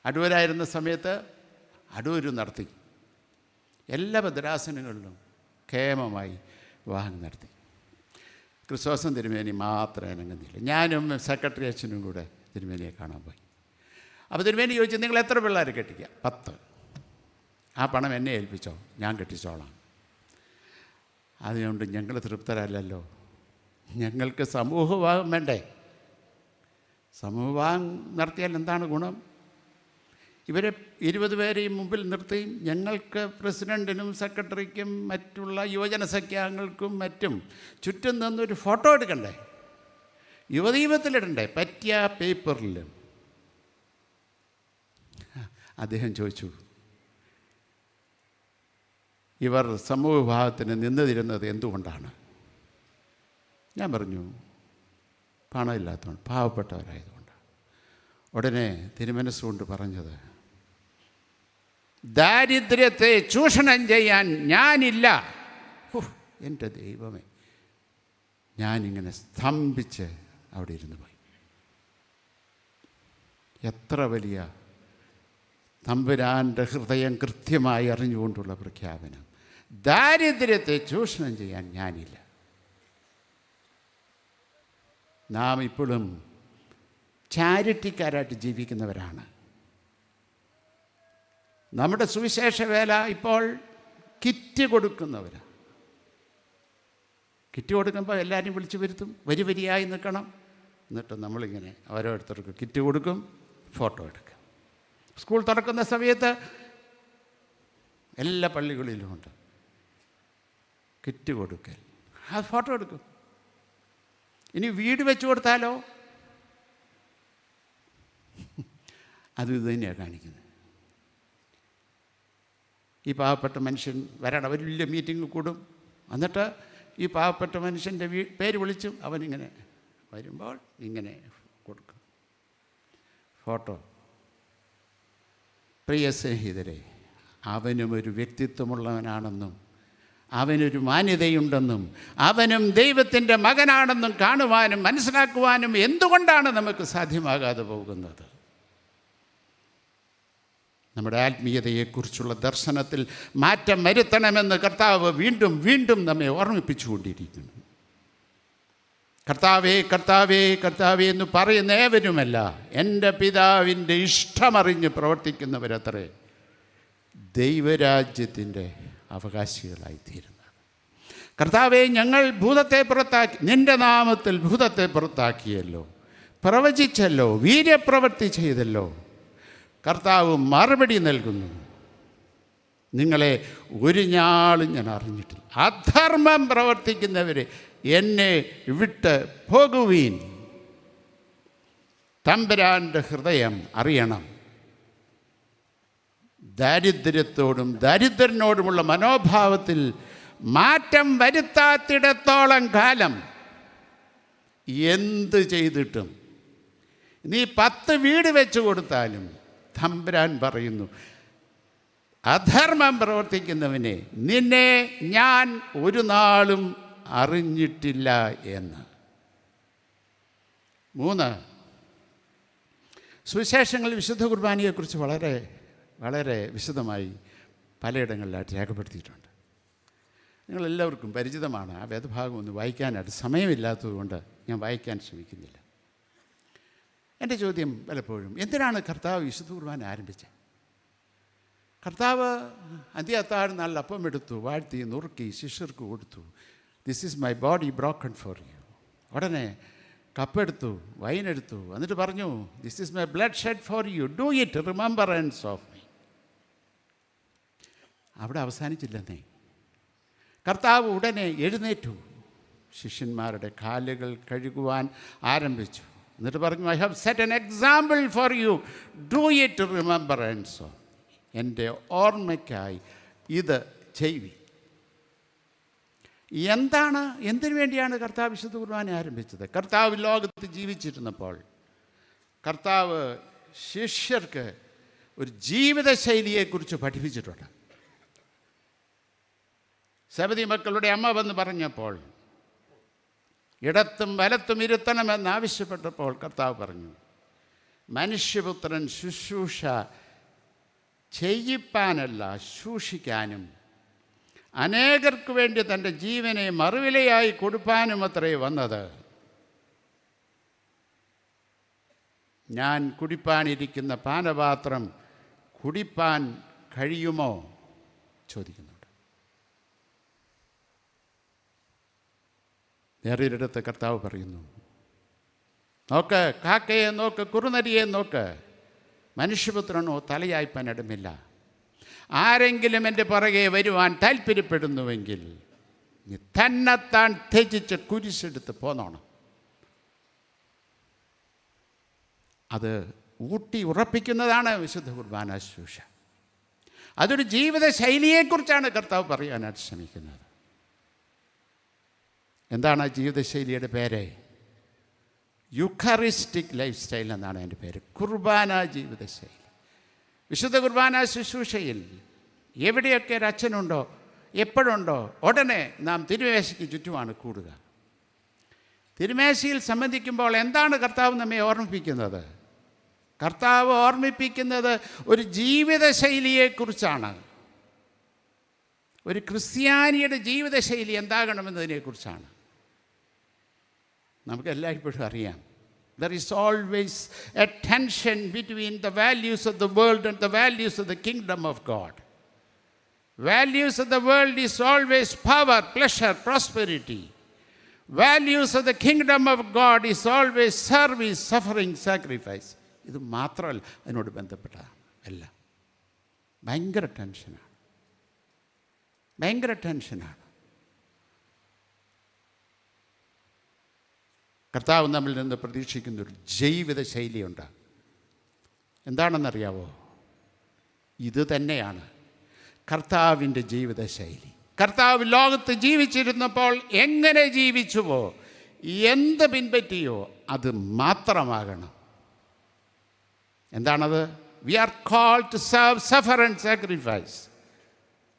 അടൂരായിരുന്ന സമയത്ത് അടൂർ നടത്തി. എല്ലാ ഭദ്രാസനങ്ങളിലും ക്ഷേമമായി വിവാഹം നടത്തി. ക്രിസ്തോസം തിരുമേനി മാത്രം ഇണങ്ങുന്നില്ല. ഞാനും സെക്രട്ടറി അച്ഛനും കൂടെ തിരുമേനിയെ കാണാൻ പോയി. അപ്പോൾ തിരുമേനി ചോദിച്ചു, നിങ്ങൾ എത്ര പിള്ളേരെ കെട്ടിക്കുക? 10. ആ പണം എന്നെ ഏൽപ്പിച്ചോ, ഞാൻ കെട്ടിച്ചോളാം. അതുകൊണ്ട് ഞങ്ങൾ തൃപ്തരല്ലല്ലോ, ഞങ്ങൾക്ക് സമൂഹവിവാഹം വേണ്ടേ? സമൂഹവിവാഹം നടത്തിയാൽ എന്താണ് ഗുണം? ഇവരെ 20 പേരെയും മുമ്പിൽ നിർത്തിയും ഞങ്ങൾക്ക് പ്രസിഡൻറ്റിനും സെക്രട്ടറിക്കും മറ്റുള്ള യുവജന സഖ്യാംഗങ്ങൾക്കും മറ്റും ചുറ്റും നിന്നൊരു ഫോട്ടോ എടുക്കണ്ടേ, യുവദീപത്തിലിടണ്ടേ, പറ്റിയ പേപ്പറിൽ. അദ്ദേഹം ചോദിച്ചു, ഇവർ സമൂഹ വിഭാഗത്തിന് നിന്നിരുന്നത് എന്തുകൊണ്ടാണ്? ഞാൻ പറഞ്ഞു, പണമില്ലാത്തതുകൊണ്ട്, പാവപ്പെട്ടവരായതുകൊണ്ട്. ഉടനെ തിരുമനസ്സുകൊണ്ട് പറഞ്ഞത്, ദാരിദ്ര്യത്തെ ചൂഷണം ചെയ്യാൻ ഞാനില്ല. എൻ്റെ ദൈവമേ, ഞാനിങ്ങനെ സ്തംഭിച്ച് അവിടെ ഇരുന്ന് പോയി. എത്ര വലിയ തമ്പുരാൻ്റെ ഹൃദയം കൃത്യമായി അറിഞ്ഞുകൊണ്ടുള്ള പ്രഖ്യാപനം. ദാരിദ്ര്യത്തെ ചൂഷണം ചെയ്യാൻ ഞാനില്ല. നാം ഇപ്പോഴും ചാരിറ്റിക്കാരായിട്ട് ജീവിക്കുന്നവരാണ്. നമ്മുടെ സുവിശേഷ വേല ഇപ്പോൾ കിറ്റ് കൊടുക്കുന്നവരാണ്. കിറ്റ് കൊടുക്കുമ്പോൾ എല്ലാവരും വിളിച്ചു വരുത്തും, വരിയായി നിൽക്കണം. എന്നിട്ട് നമ്മളിങ്ങനെ ഓരോരുത്തർക്ക് കിറ്റ് കൊടുക്കും, ഫോട്ടോ എടുക്കും. സ്കൂൾ തുറക്കുന്ന സമയത്ത് എല്ലാ പള്ളികളിലുമുണ്ട് കിറ്റ് കൊടുക്കൽ, ആ ഫോട്ടോ എടുക്കും. ഇനി വീട് വെച്ച് കൊടുത്താലോ, അത് ഇത് തന്നെയാണ് കാണിക്കുന്നത്. ഈ പാവപ്പെട്ട മനുഷ്യൻ വരണം, വലിയ മീറ്റിംഗ് കൂടും. എന്നിട്ട് ഈ പാവപ്പെട്ട മനുഷ്യൻ്റെ പേര് വിളിച്ചും അവനിങ്ങനെ വരുമ്പോൾ ഇങ്ങനെ കൊടുക്കും ഫോട്ടോ. പ്രിയ സ്നേഹിതരെ, അവനും ഒരു വ്യക്തിത്വമുള്ളവനാണെന്നും അവനൊരു മാന്യതയുണ്ടെന്നും അവനും ദൈവത്തിൻ്റെ മകനാണെന്നും കാണുവാനും മനസ്സിലാക്കുവാനും എന്തുകൊണ്ടാണ് നമുക്ക് സാധ്യമാകാതെ പോകുന്നത്? നമ്മുടെ ആത്മീയതയെക്കുറിച്ചുള്ള ദർശനത്തിൽ മാറ്റം വരുത്തണമെന്ന് കർത്താവ് വീണ്ടും വീണ്ടും നമ്മെ ഓർമ്മിപ്പിച്ചുകൊണ്ടിരിക്കുന്നു. കർത്താവേ കർത്താവേ കർത്താവേ എന്ന് പറയുന്ന ഏവരുമല്ല എൻ്റെ പിതാവിൻ്റെ ഇഷ്ടമറിഞ്ഞ് പ്രവർത്തിക്കുന്നവരത്രേ ദൈവരാജ്യത്തിൻ്റെ അവകാശികളായിത്തീരുന്നത്. കർത്താവേ, ഞങ്ങൾ ഭൂതത്തെ പുറത്താക്കി, നിൻ്റെ നാമത്തിൽ ഭൂതത്തെ പുറത്താക്കിയല്ലോ, പ്രവചിച്ചല്ലോ, വീര്യപ്രവൃത്തി ചെയ്തല്ലോ. കർത്താവ് മറുപടി നൽകുന്നു, നിങ്ങളെ ഒരു നാളും ഞാൻ അറിഞ്ഞിട്ടില്ല. അധർമ്മം പ്രവർത്തിക്കുന്നവരെ എന്നെ വിട്ട് പോകുവീൻ. തമ്പുരാൻ്റെ ഹൃദയം അറിയണം. ദാരിദ്ര്യത്തോടും ദരിദ്രനോടുമുള്ള മനോഭാവത്തിൽ മാറ്റം വരുത്താത്തിടത്തോളം കാലം എന്ത് ചെയ്തിട്ടും നീ 10 വീട് വെച്ച് കൊടുത്താലും തമ്പുരാൻ പറയുന്നു, അധർമ്മം പ്രവർത്തിക്കുന്നവനെ നിന്നെ ഞാൻ ഒരു നാളും അറിഞ്ഞിട്ടില്ല എന്ന്. 3, സുവിശേഷങ്ങളിൽ വിശുദ്ധ കുർബാനയെക്കുറിച്ച് വളരെ വളരെ വിശദമായി പലയിടങ്ങളിലായിട്ട് രേഖപ്പെടുത്തിയിട്ടുണ്ട്. നിങ്ങളെല്ലാവർക്കും പരിചിതമാണ്. ആ വേദഭാഗം ഒന്ന് വായിക്കാനായിട്ട് സമയമില്ലാത്തതുകൊണ്ട് ഞാൻ വായിക്കാൻ ശ്രമിക്കുന്നില്ല. എൻ്റെ ചോദ്യം പലപ്പോഴും, എന്തിനാണ് കർത്താവ് വിശുദ്ധ കുർബാന ആരംഭിച്ചത്? കർത്താവ് അന്ത്യത്താഴ് നാളിൽ അപ്പം എടുത്തു, വാഴ്ത്തി, നുറുക്കി ശിഷ്യർക്ക് കൊടുത്തു. This is my body broken for you. ഉടനെ കപ്പെടുത്തു, വൈനെടുത്തു, എന്നിട്ട് പറഞ്ഞു, this is my blood shed for you, do it remembrance of me. അവിടെ അവസാനിച്ചില്ലെന്നേ. കർത്താവ് ഉടനെ എഴുന്നേറ്റു, ശിഷ്യന്മാരുടെ കാലുകൾ കഴുകുവാൻ ആരംഭിച്ചു. എന്നിട്ട് പറഞ്ഞു, I have set an example for you, do it remembrance of. എൻ്റെ ഓർമ്മയ്ക്കായി ഇത് ചെയ്വി. എന്തിനു വേണ്ടിയാണ് കർത്താവ് വിശുദ്ധ കുർബാന ആരംഭിച്ചത്? കർത്താവ് ലോകത്ത് ജീവിച്ചിരുന്നപ്പോൾ കർത്താവ് ശിഷ്യർക്ക് ഒരു ജീവിതശൈലിയെക്കുറിച്ച് പഠിപ്പിച്ചിട്ടുണ്ട്. സബദി മക്കളുടെ അമ്മ വന്ന് പറഞ്ഞപ്പോൾ, ഇടത്തും വലത്തും ഇരുത്തണമെന്ന് ആവശ്യപ്പെട്ടപ്പോൾ കർത്താവ് പറഞ്ഞു, മനുഷ്യപുത്രൻ ശുശ്രൂഷ ചെയ്യിപ്പാനല്ല ശൂഷിക്കാനും അനേകർക്ക് വേണ്ടി തൻ്റെ ജീവനെ മറുവിലയായി കൊടുപ്പാനും അത്രേ വന്നത്. ഞാൻ കുടിപ്പാനിരിക്കുന്ന പാനപാത്രം കുടിപ്പാൻ കഴിയുമോ ചോദിക്കുന്നുണ്ട്. വേറൊരിടത്ത് കർത്താവ് പറയുന്നു, നോക്ക്, കാക്കയെ നോക്ക്, കുറുനരിയെ നോക്ക്, മനുഷ്യപുത്രനോ തലയായ്പാൻ ഇടമില്ല. ആരെങ്കിലും എൻ്റെ പുറകെ വരുവാൻ താല്പര്യപ്പെടുന്നുവെങ്കിൽ നീ തന്നെത്താൻ ത്യജിച്ച് കുരിശെടുത്ത് പോന്നോണം. അത് ഊട്ടി ഉറപ്പിക്കുന്നതാണ് വിശുദ്ധ കുർബാന ശുശ്രൂഷ. അതൊരു ജീവിത ശൈലിയെക്കുറിച്ചാണ് കർത്താവ് പറയാനായിട്ട് ശ്രമിക്കുന്നത്. എന്താണ് ആ ജീവിതശൈലിയുടെ പേര്? യുക്കറിസ്റ്റിക് ലൈഫ് സ്റ്റൈൽ എന്നാണ് അതിൻ്റെ പേര്. കുർബാന ജീവിതശൈലി. വിശുദ്ധ കുർബാന ശുശ്രൂഷയിൽ എവിടെയൊക്കെ ഒരു അച്ഛനുണ്ടോ, എപ്പോഴുണ്ടോ, ഉടനെ നാം തിരുമേശയ്ക്ക് ചുറ്റുമാണ് കൂടുക. തിരുമേശയിൽ സംബന്ധിക്കുമ്പോൾ എന്താണ് കർത്താവ് നമ്മെ ഓർമ്മിപ്പിക്കുന്നത്? കർത്താവ് ഓർമ്മിപ്പിക്കുന്നത് ഒരു ജീവിതശൈലിയെക്കുറിച്ചാണ്. ഒരു ക്രിസ്ത്യാനിയുടെ ജീവിതശൈലി എന്താകണമെന്നതിനെക്കുറിച്ചാണ്. നമുക്ക് എല്ലായ്പ്പോഴും അറിയാം, there is always a tension between the values of the world and the values of the kingdom of God. Values of the world is always power, pleasure, prosperity. Values of the kingdom of God is always service, suffering, sacrifice. ഇത് മാത്രമല്ല, അതിനോട് ബന്ധപ്പെട്ട എല്ലാം ഭയങ്കര ടെൻഷനാണ്. കർത്താവ് നമ്മിൽ നിന്ന് പ്രതീക്ഷിക്കുന്നൊരു ജീവിത ശൈലിയുണ്ട്. എന്താണെന്നറിയാവോ? ഇത് തന്നെയാണ് കർത്താവിൻ്റെ ജീവിതശൈലി. കർത്താവ് ലോകത്ത് ജീവിച്ചിരുന്നപ്പോൾ എങ്ങനെ ജീവിച്ചുവോ, എന്ത് പിൻപറ്റിയോ അത് മാത്രമാകണം. എന്താണത്? We are called to serve, suffer and sacrifice.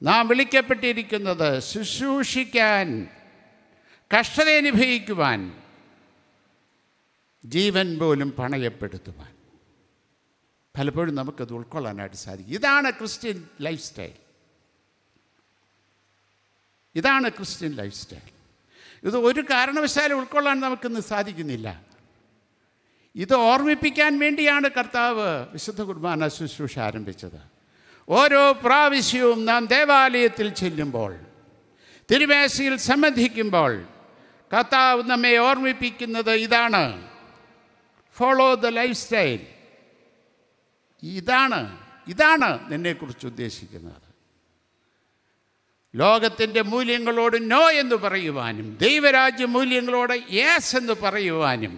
നാം വിളിക്കപ്പെട്ടിരിക്കുന്നത് ശുശ്രൂഷിക്കാൻ, കഷ്ടത അനുഭവിക്കുവാൻ, ജീവൻ പോലും പണയപ്പെടുത്തുവാൻ. പലപ്പോഴും നമുക്കത് ഉൾക്കൊള്ളാനായിട്ട് സാധിക്കും. ഇതാണ് ക്രിസ്ത്യൻ ലൈഫ് സ്റ്റൈൽ. ഇത് ഒരു കാരണവശാലും ഉൾക്കൊള്ളാൻ നമുക്കിന്ന് സാധിക്കുന്നില്ല. ഇത് ഓർമ്മിപ്പിക്കാൻ വേണ്ടിയാണ് കർത്താവ് വിശുദ്ധ കുർബാന ശുശ്രൂഷ ആരംഭിച്ചത്. ഓരോ പ്രാവശ്യവും നാം ദേവാലയത്തിൽ ചെല്ലുമ്പോൾ, തിരുമേശയിൽ സംബന്ധിക്കുമ്പോൾ കർത്താവ് നമ്മെ ഓർമ്മിപ്പിക്കുന്നത് ഇതാണ്. Follow the life style. ഇതാണ് നിന്നെക്കുറിച്ച് ഉദ്ദേശിക്കുന്നത്. ലോകത്തിൻ്റെ മൂല്യങ്ങളോട് നോ എന്ന് പറയുവാനും ദൈവരാജ്യ മൂല്യങ്ങളോട് യെസ് എന്ന് പറയുവാനും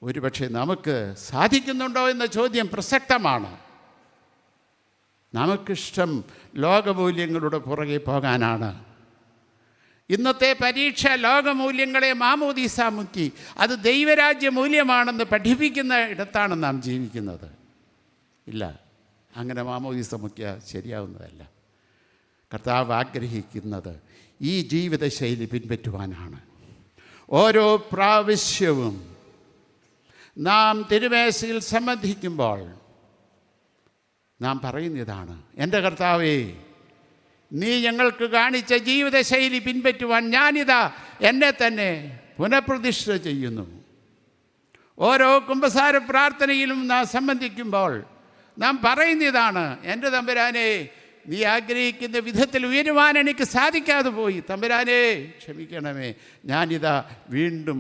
ഒരുപക്ഷെ നമുക്ക് സാധിക്കുന്നുണ്ടോ എന്ന ചോദ്യം പ്രസക്തമാണ്. നമുക്കിഷ്ടം ലോകമൂല്യങ്ങളുടെ പുറകെ പോകാനാണ്. ഇന്നത്തെ പരീക്ഷ ലോകമൂല്യങ്ങളെ മാമോദീസ മുക്കി അത് ദൈവരാജ്യ മൂല്യമാണെന്ന് പഠിപ്പിക്കുന്ന ഇടത്താണ് നാം ജീവിക്കുന്നത്. ഇല്ല, അങ്ങനെ മാമോദീസ മുക്കിയാൽ ശരിയാവുന്നതല്ല. കർത്താവ് ആഗ്രഹിക്കുന്നത് ഈ ജീവിതശൈലി പിൻപറ്റുവാനാണ്. ഓരോ പ്രാവശ്യവും നാം തിരുമേശയിൽ സംബന്ധിക്കുമ്പോൾ നാം പറയുന്നതാണ്, എൻ്റെ കർത്താവേ, നീ ഞങ്ങൾക്ക് കാണിച്ച ജീവിതശൈലി പിൻപറ്റുവാൻ ഞാനിതാ എന്നെ തന്നെ പുനഃപ്രതിഷ്ഠ ചെയ്യുന്നു. ഓരോ കുമ്പസാര പ്രാർത്ഥനയിലും നാം സംബന്ധിക്കുമ്പോൾ നാം പറയുന്നതാണ്, എൻ്റെ തമ്പുരാനെ, നീ ആഗ്രഹിക്കുന്ന വിധത്തിൽ ഉയരുവാൻ എനിക്ക് സാധിക്കാതെ പോയി. തമ്പുരാനെ ക്ഷമിക്കണമേ, ഞാനിതാ വീണ്ടും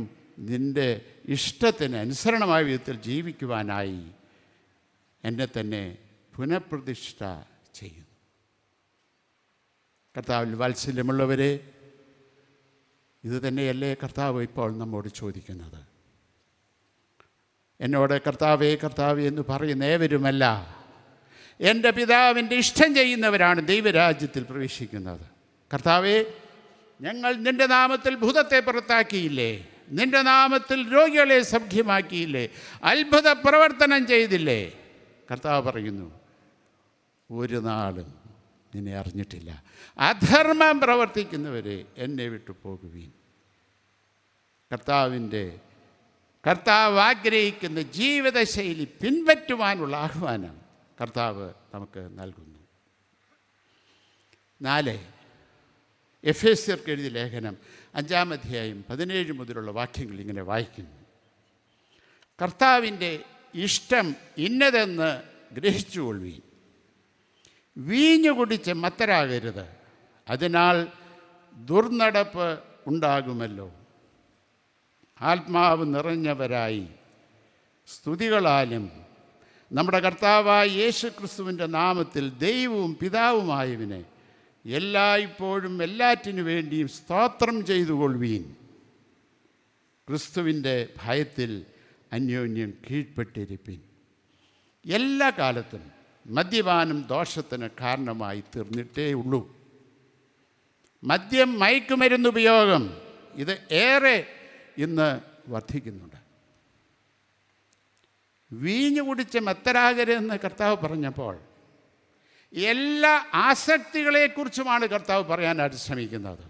നിൻ്റെ ഇഷ്ടത്തിന് അനുസരണമായ വിധത്തിൽ ജീവിക്കുവാനായി എന്നെ തന്നെ പുനഃപ്രതിഷ്ഠ ചെയ്യുന്നു. കർത്താവിൽ വാത്സല്യമുള്ളവരെ, ഇതുതന്നെയല്ലേ കർത്താവ് ഇപ്പോൾ നമ്മോട് ചോദിക്കുന്നത്? എന്നോട് കർത്താവേ കർത്താവേ എന്ന് പറയുന്ന ഏവരുമല്ല, എൻ്റെ പിതാവിൻ്റെ ഇഷ്ടം ചെയ്യുന്നവരാണ് ദൈവരാജ്യത്തിൽ പ്രവേശിക്കുന്നത്. കർത്താവേ, ഞങ്ങൾ നിൻ്റെ നാമത്തിൽ ഭൂതത്തെ പുറത്താക്കിയില്ലേ? നിൻ്റെ നാമത്തിൽ രോഗികളെ സൗഖ്യമാക്കിയില്ലേ? അത്ഭുത പ്രവർത്തനം ചെയ്തില്ലേ? കർത്താവ് പറയുന്നു, ഒരു നാളും നിന്നെ അറിഞ്ഞിട്ടില്ല. അധർമ്മം പ്രവർത്തിക്കുന്നവരെ എന്നെ വിട്ടു പോകുവീൻ. കർത്താവ് ആഗ്രഹിക്കുന്ന ജീവിതശൈലി പിൻപറ്റുവാനുള്ള ആഹ്വാനം കർത്താവ് നമുക്ക് നൽകുന്നു. 4 എഫേസ്യർക്ക് എഴുതിയ ലേഖനം 5-ാം അധ്യായം 17 മുതലുള്ള വാക്യങ്ങൾ ഇങ്ങനെ വായിക്കുന്നു. കർത്താവിൻ്റെ ഇഷ്ടം ഇന്നതെന്ന് ഗ്രഹിച്ചുകൊള്ളുവീൻ. വീഞ്ഞു കുടിച്ച് മത്തരാകരുത്, അതിനാൽ ദുർനടപ്പ് ഉണ്ടാകുമല്ലോ. ആത്മാവ് നിറഞ്ഞവരായി സ്തുതികളാലും നമ്മുടെ കർത്താവായ യേശു ക്രിസ്തുവിൻ്റെ നാമത്തിൽ ദൈവവും പിതാവുമായവനെ എല്ലായ്പ്പോഴും എല്ലാറ്റിനു വേണ്ടിയും സ്തോത്രം ചെയ്തുകൊള്ളുവീൻ. ക്രിസ്തുവിൻ്റെ ഭയത്തിൽ അന്യോന്യം കീഴ്പ്പെട്ടിരിപ്പിൻ. എല്ലാ കാലത്തും മദ്യപാനം ദോഷത്തിന് കാരണമായി തീർന്നിട്ടേ ഉള്ളൂ. മദ്യം, മയക്കുമരുന്നുപയോഗം ഇത് ഏറെ ഇന്ന് വർദ്ധിക്കുന്നുണ്ട്. വീഞ്ഞു കുടിച്ച് മത്തരാകരുതെന്ന് കർത്താവ് പറഞ്ഞപ്പോൾ എല്ലാ ആസക്തികളെക്കുറിച്ചുമാണ് കർത്താവ് പറയാനായിട്ട് ശ്രമിക്കുന്നത്.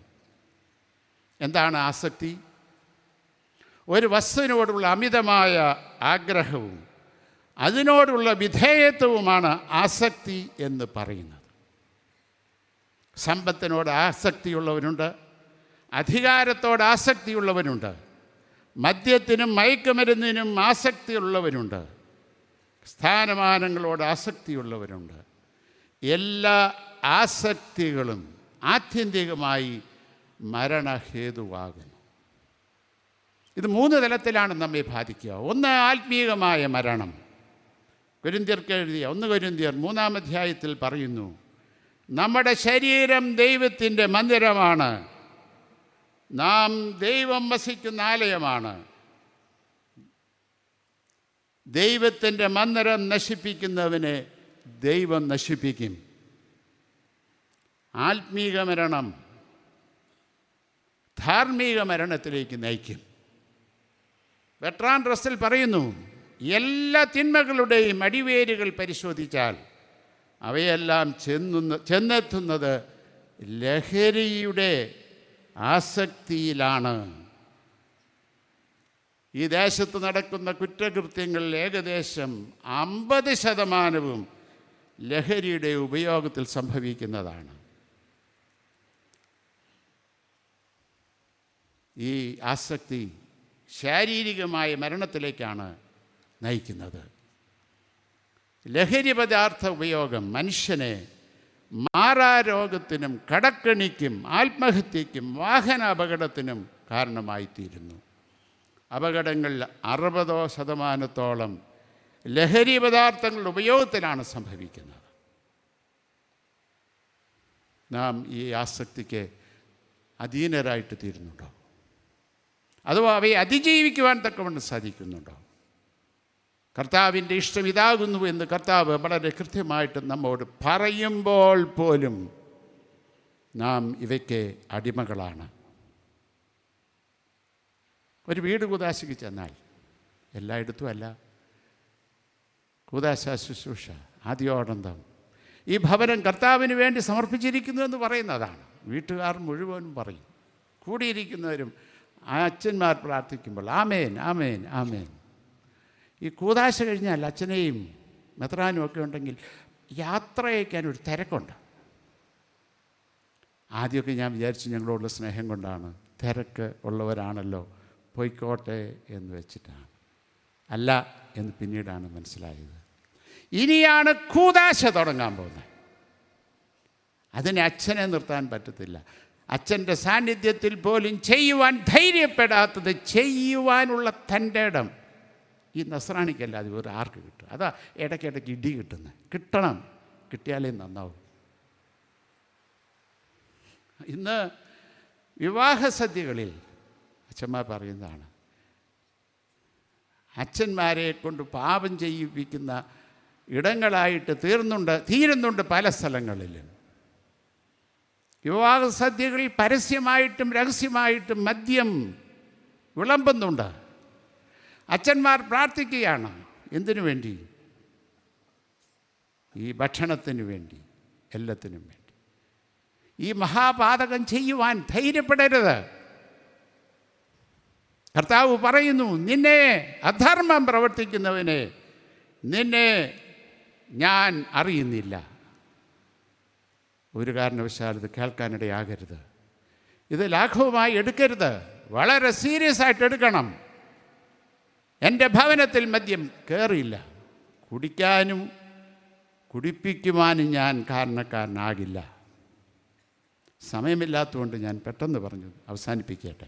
എന്താണ് ആസക്തി? ഒരു വസ്തുവിനോടുള്ള അമിതമായ ആഗ്രഹവും അതിനോടുള്ള വിധേയത്വവുമാണ് ആസക്തി എന്ന് പറയുന്നത്. സമ്പത്തിനോട് ആസക്തിയുള്ളവരുണ്ട്, അധികാരത്തോട് ആസക്തിയുള്ളവരുണ്ട്, മദ്യത്തിനും മയക്കുമരുന്നിനും ആസക്തിയുള്ളവരുണ്ട്, സ്ഥാനമാനങ്ങളോട് ആസക്തിയുള്ളവരുണ്ട്. എല്ലാ ആസക്തികളും ആത്യന്തികമായി മരണഹേതുവാകുന്നു. ഇത് 3 തലത്തിലാണ് നമ്മെ ബാധിക്കുക. ഒന്ന്, ആത്മീയമായ മരണം. കൊരിന്ത്യർക്ക് എഴുതിയ 1 കൊരിന്ത്യർ 3-ാം അധ്യായത്തിൽ പറയുന്നു, നമ്മുടെ ശരീരം ദൈവത്തിൻ്റെ മന്ദിരമാണ്, നാം ദൈവം വസിക്കുന്ന ആലയമാണ്. ദൈവത്തിൻ്റെ മന്ദിരം നശിപ്പിക്കുന്നവനെ ദൈവം നശിപ്പിക്കും. ആത്മീക മരണം ധാർമ്മിക മരണത്തിലേക്ക് നയിക്കും. ബെർട്രാൻ റസ്സൽ പറയുന്നു, എല്ലാ തിന്മകളുടെയും അടിവേരുകൾ പരിശോധിച്ചാൽ അവയെല്ലാം ചെന്നെത്തുന്നത് ലഹരിയുടെ ആസക്തിയിലാണ്. ഈ ദേശത്ത് നടക്കുന്ന കുറ്റകൃത്യങ്ങളിൽ ഏകദേശം 50% ലഹരിയുടെ ഉപയോഗത്തിൽ സംഭവിക്കുന്നതാണ്. ഈ ആസക്തി ശാരീരികമായ മരണത്തിലേക്കാണ് നയിക്കുന്നത്. ലഹരി പദാർത്ഥ ഉപയോഗം മനുഷ്യനെ മാറാരോഗത്തിനും കടക്കെണിക്കും ആത്മഹത്യയ്ക്കും വാഹന അപകടത്തിനും കാരണമായിത്തീരുന്നു. അപകടങ്ങളിൽ 60% ലഹരി പദാർത്ഥങ്ങളുടെ ഉപയോഗത്തിലാണ് സംഭവിക്കുന്നത്. നാം ഈ ആസക്തിക്ക് അധീനരായിട്ട് തീരുന്നുണ്ടോ? അഥവാ അവയെ അതിജീവിക്കുവാൻ തക്കവണ്ണം സാധിക്കുന്നുണ്ടോ? കർത്താവിൻ്റെ ഇഷ്ടം ഇതാകുന്നു എന്ന് കർത്താവ് വളരെ കൃത്യമായിട്ട് നമ്മോട് പറയുമ്പോൾ പോലും നാം ഇവയ്ക്ക് അടിമകളാണ്. ഒരു വീട് കൂദാശയ്ക്ക് ചെന്നാൽ എല്ലായിടത്തും അല്ല, കൂദാശ ശുശ്രൂഷ ആദ്യോടന്തം ഈ ഭവനം കർത്താവിന് വേണ്ടി സമർപ്പിച്ചിരിക്കുന്നു എന്ന് പറയുന്നതാണ്. വീട്ടുകാർ മുഴുവനും പറയും, കൂടിയിരിക്കുന്നവരും അച്ഛന്മാർ പ്രാർത്ഥിക്കുമ്പോൾ ആമേൻ ആമേൻ ആമേൻ. ഈ കൂദാശ കഴിഞ്ഞാൽ അച്ഛനെയും മെത്രാനും ഒക്കെ ഉണ്ടെങ്കിൽ യാത്ര അയക്കാൻ ഒരു തിരക്കുണ്ട്. ആദ്യമൊക്കെ ഞാൻ വിചാരിച്ചു ഞങ്ങളോടുള്ള സ്നേഹം കൊണ്ടാണ്, തിരക്ക് ഉള്ളവരാണല്ലോ പോയിക്കോട്ടെ എന്ന് വെച്ചിട്ടാണ്. അല്ല എന്ന് പിന്നീടാണ് മനസ്സിലായത്. ഇനിയാണ് കൂദാശ തുടങ്ങാൻ പോകുന്നത്. അതിന് അച്ഛനെ നിർത്താൻ പറ്റത്തില്ല. അച്ഛൻ്റെ സാന്നിധ്യത്തിൽ പോലും ചെയ്യുവാൻ ധൈര്യപ്പെടാത്തത് ചെയ്യുവാനുള്ള തൻ്റെ ഇടം ഈ നസ്രാണിക്കല്ലാതെ വേറെ ആർക്ക് കിട്ടും? അതാ ഇടയ്ക്കിടയ്ക്ക് ഇടി കിട്ടുന്നത്. കിട്ടണം, കിട്ടിയാലേ നന്നാവും. ഇന്ന് വിവാഹ സദ്യകളിൽ അച്ഛന്മാർ പറയുന്നതാണ്, അച്ഛന്മാരെ കൊണ്ട് പാപം ചെയ്യിപ്പിക്കുന്ന ഇടങ്ങളായിട്ട് തീരുന്നുണ്ട് പല സ്ഥലങ്ങളിലും. വിവാഹ സദ്യകളിൽ പരസ്യമായിട്ടും രഹസ്യമായിട്ടും മദ്യം വിളമ്പുന്നുണ്ട്. അച്ഛന്മാർ പ്രാർത്ഥിക്കുകയാണ്. എന്തിനു വേണ്ടി? ഈ ഭക്ഷണത്തിന് വേണ്ടി, എല്ലാത്തിനും വേണ്ടി. ഈ മഹാപാതകം ചെയ്യുവാൻ ധൈര്യപ്പെടരുത്. കർത്താവ് പറയുന്നു, നിന്നെ അധർമ്മം പ്രവർത്തിക്കുന്നവനെ നിന്നെ ഞാൻ അറിയുന്നില്ല. ഒരു കാരണവശാലും ഇത് കേൾക്കാനിടയാകരുത്. ഇത് ലാഘവമായി എടുക്കരുത്, വളരെ സീരിയസ് ആയിട്ട് എടുക്കണം. എൻ്റെ ഭവനത്തിൽ മദ്യം കയറിയില്ല, കുടിക്കാനും കുടിപ്പിക്കുവാനും ഞാൻ കാരണക്കാരനാകില്ല. സമയമില്ലാത്തതുകൊണ്ട് ഞാൻ പെട്ടെന്ന് പറഞ്ഞു അവസാനിപ്പിക്കട്ടെ.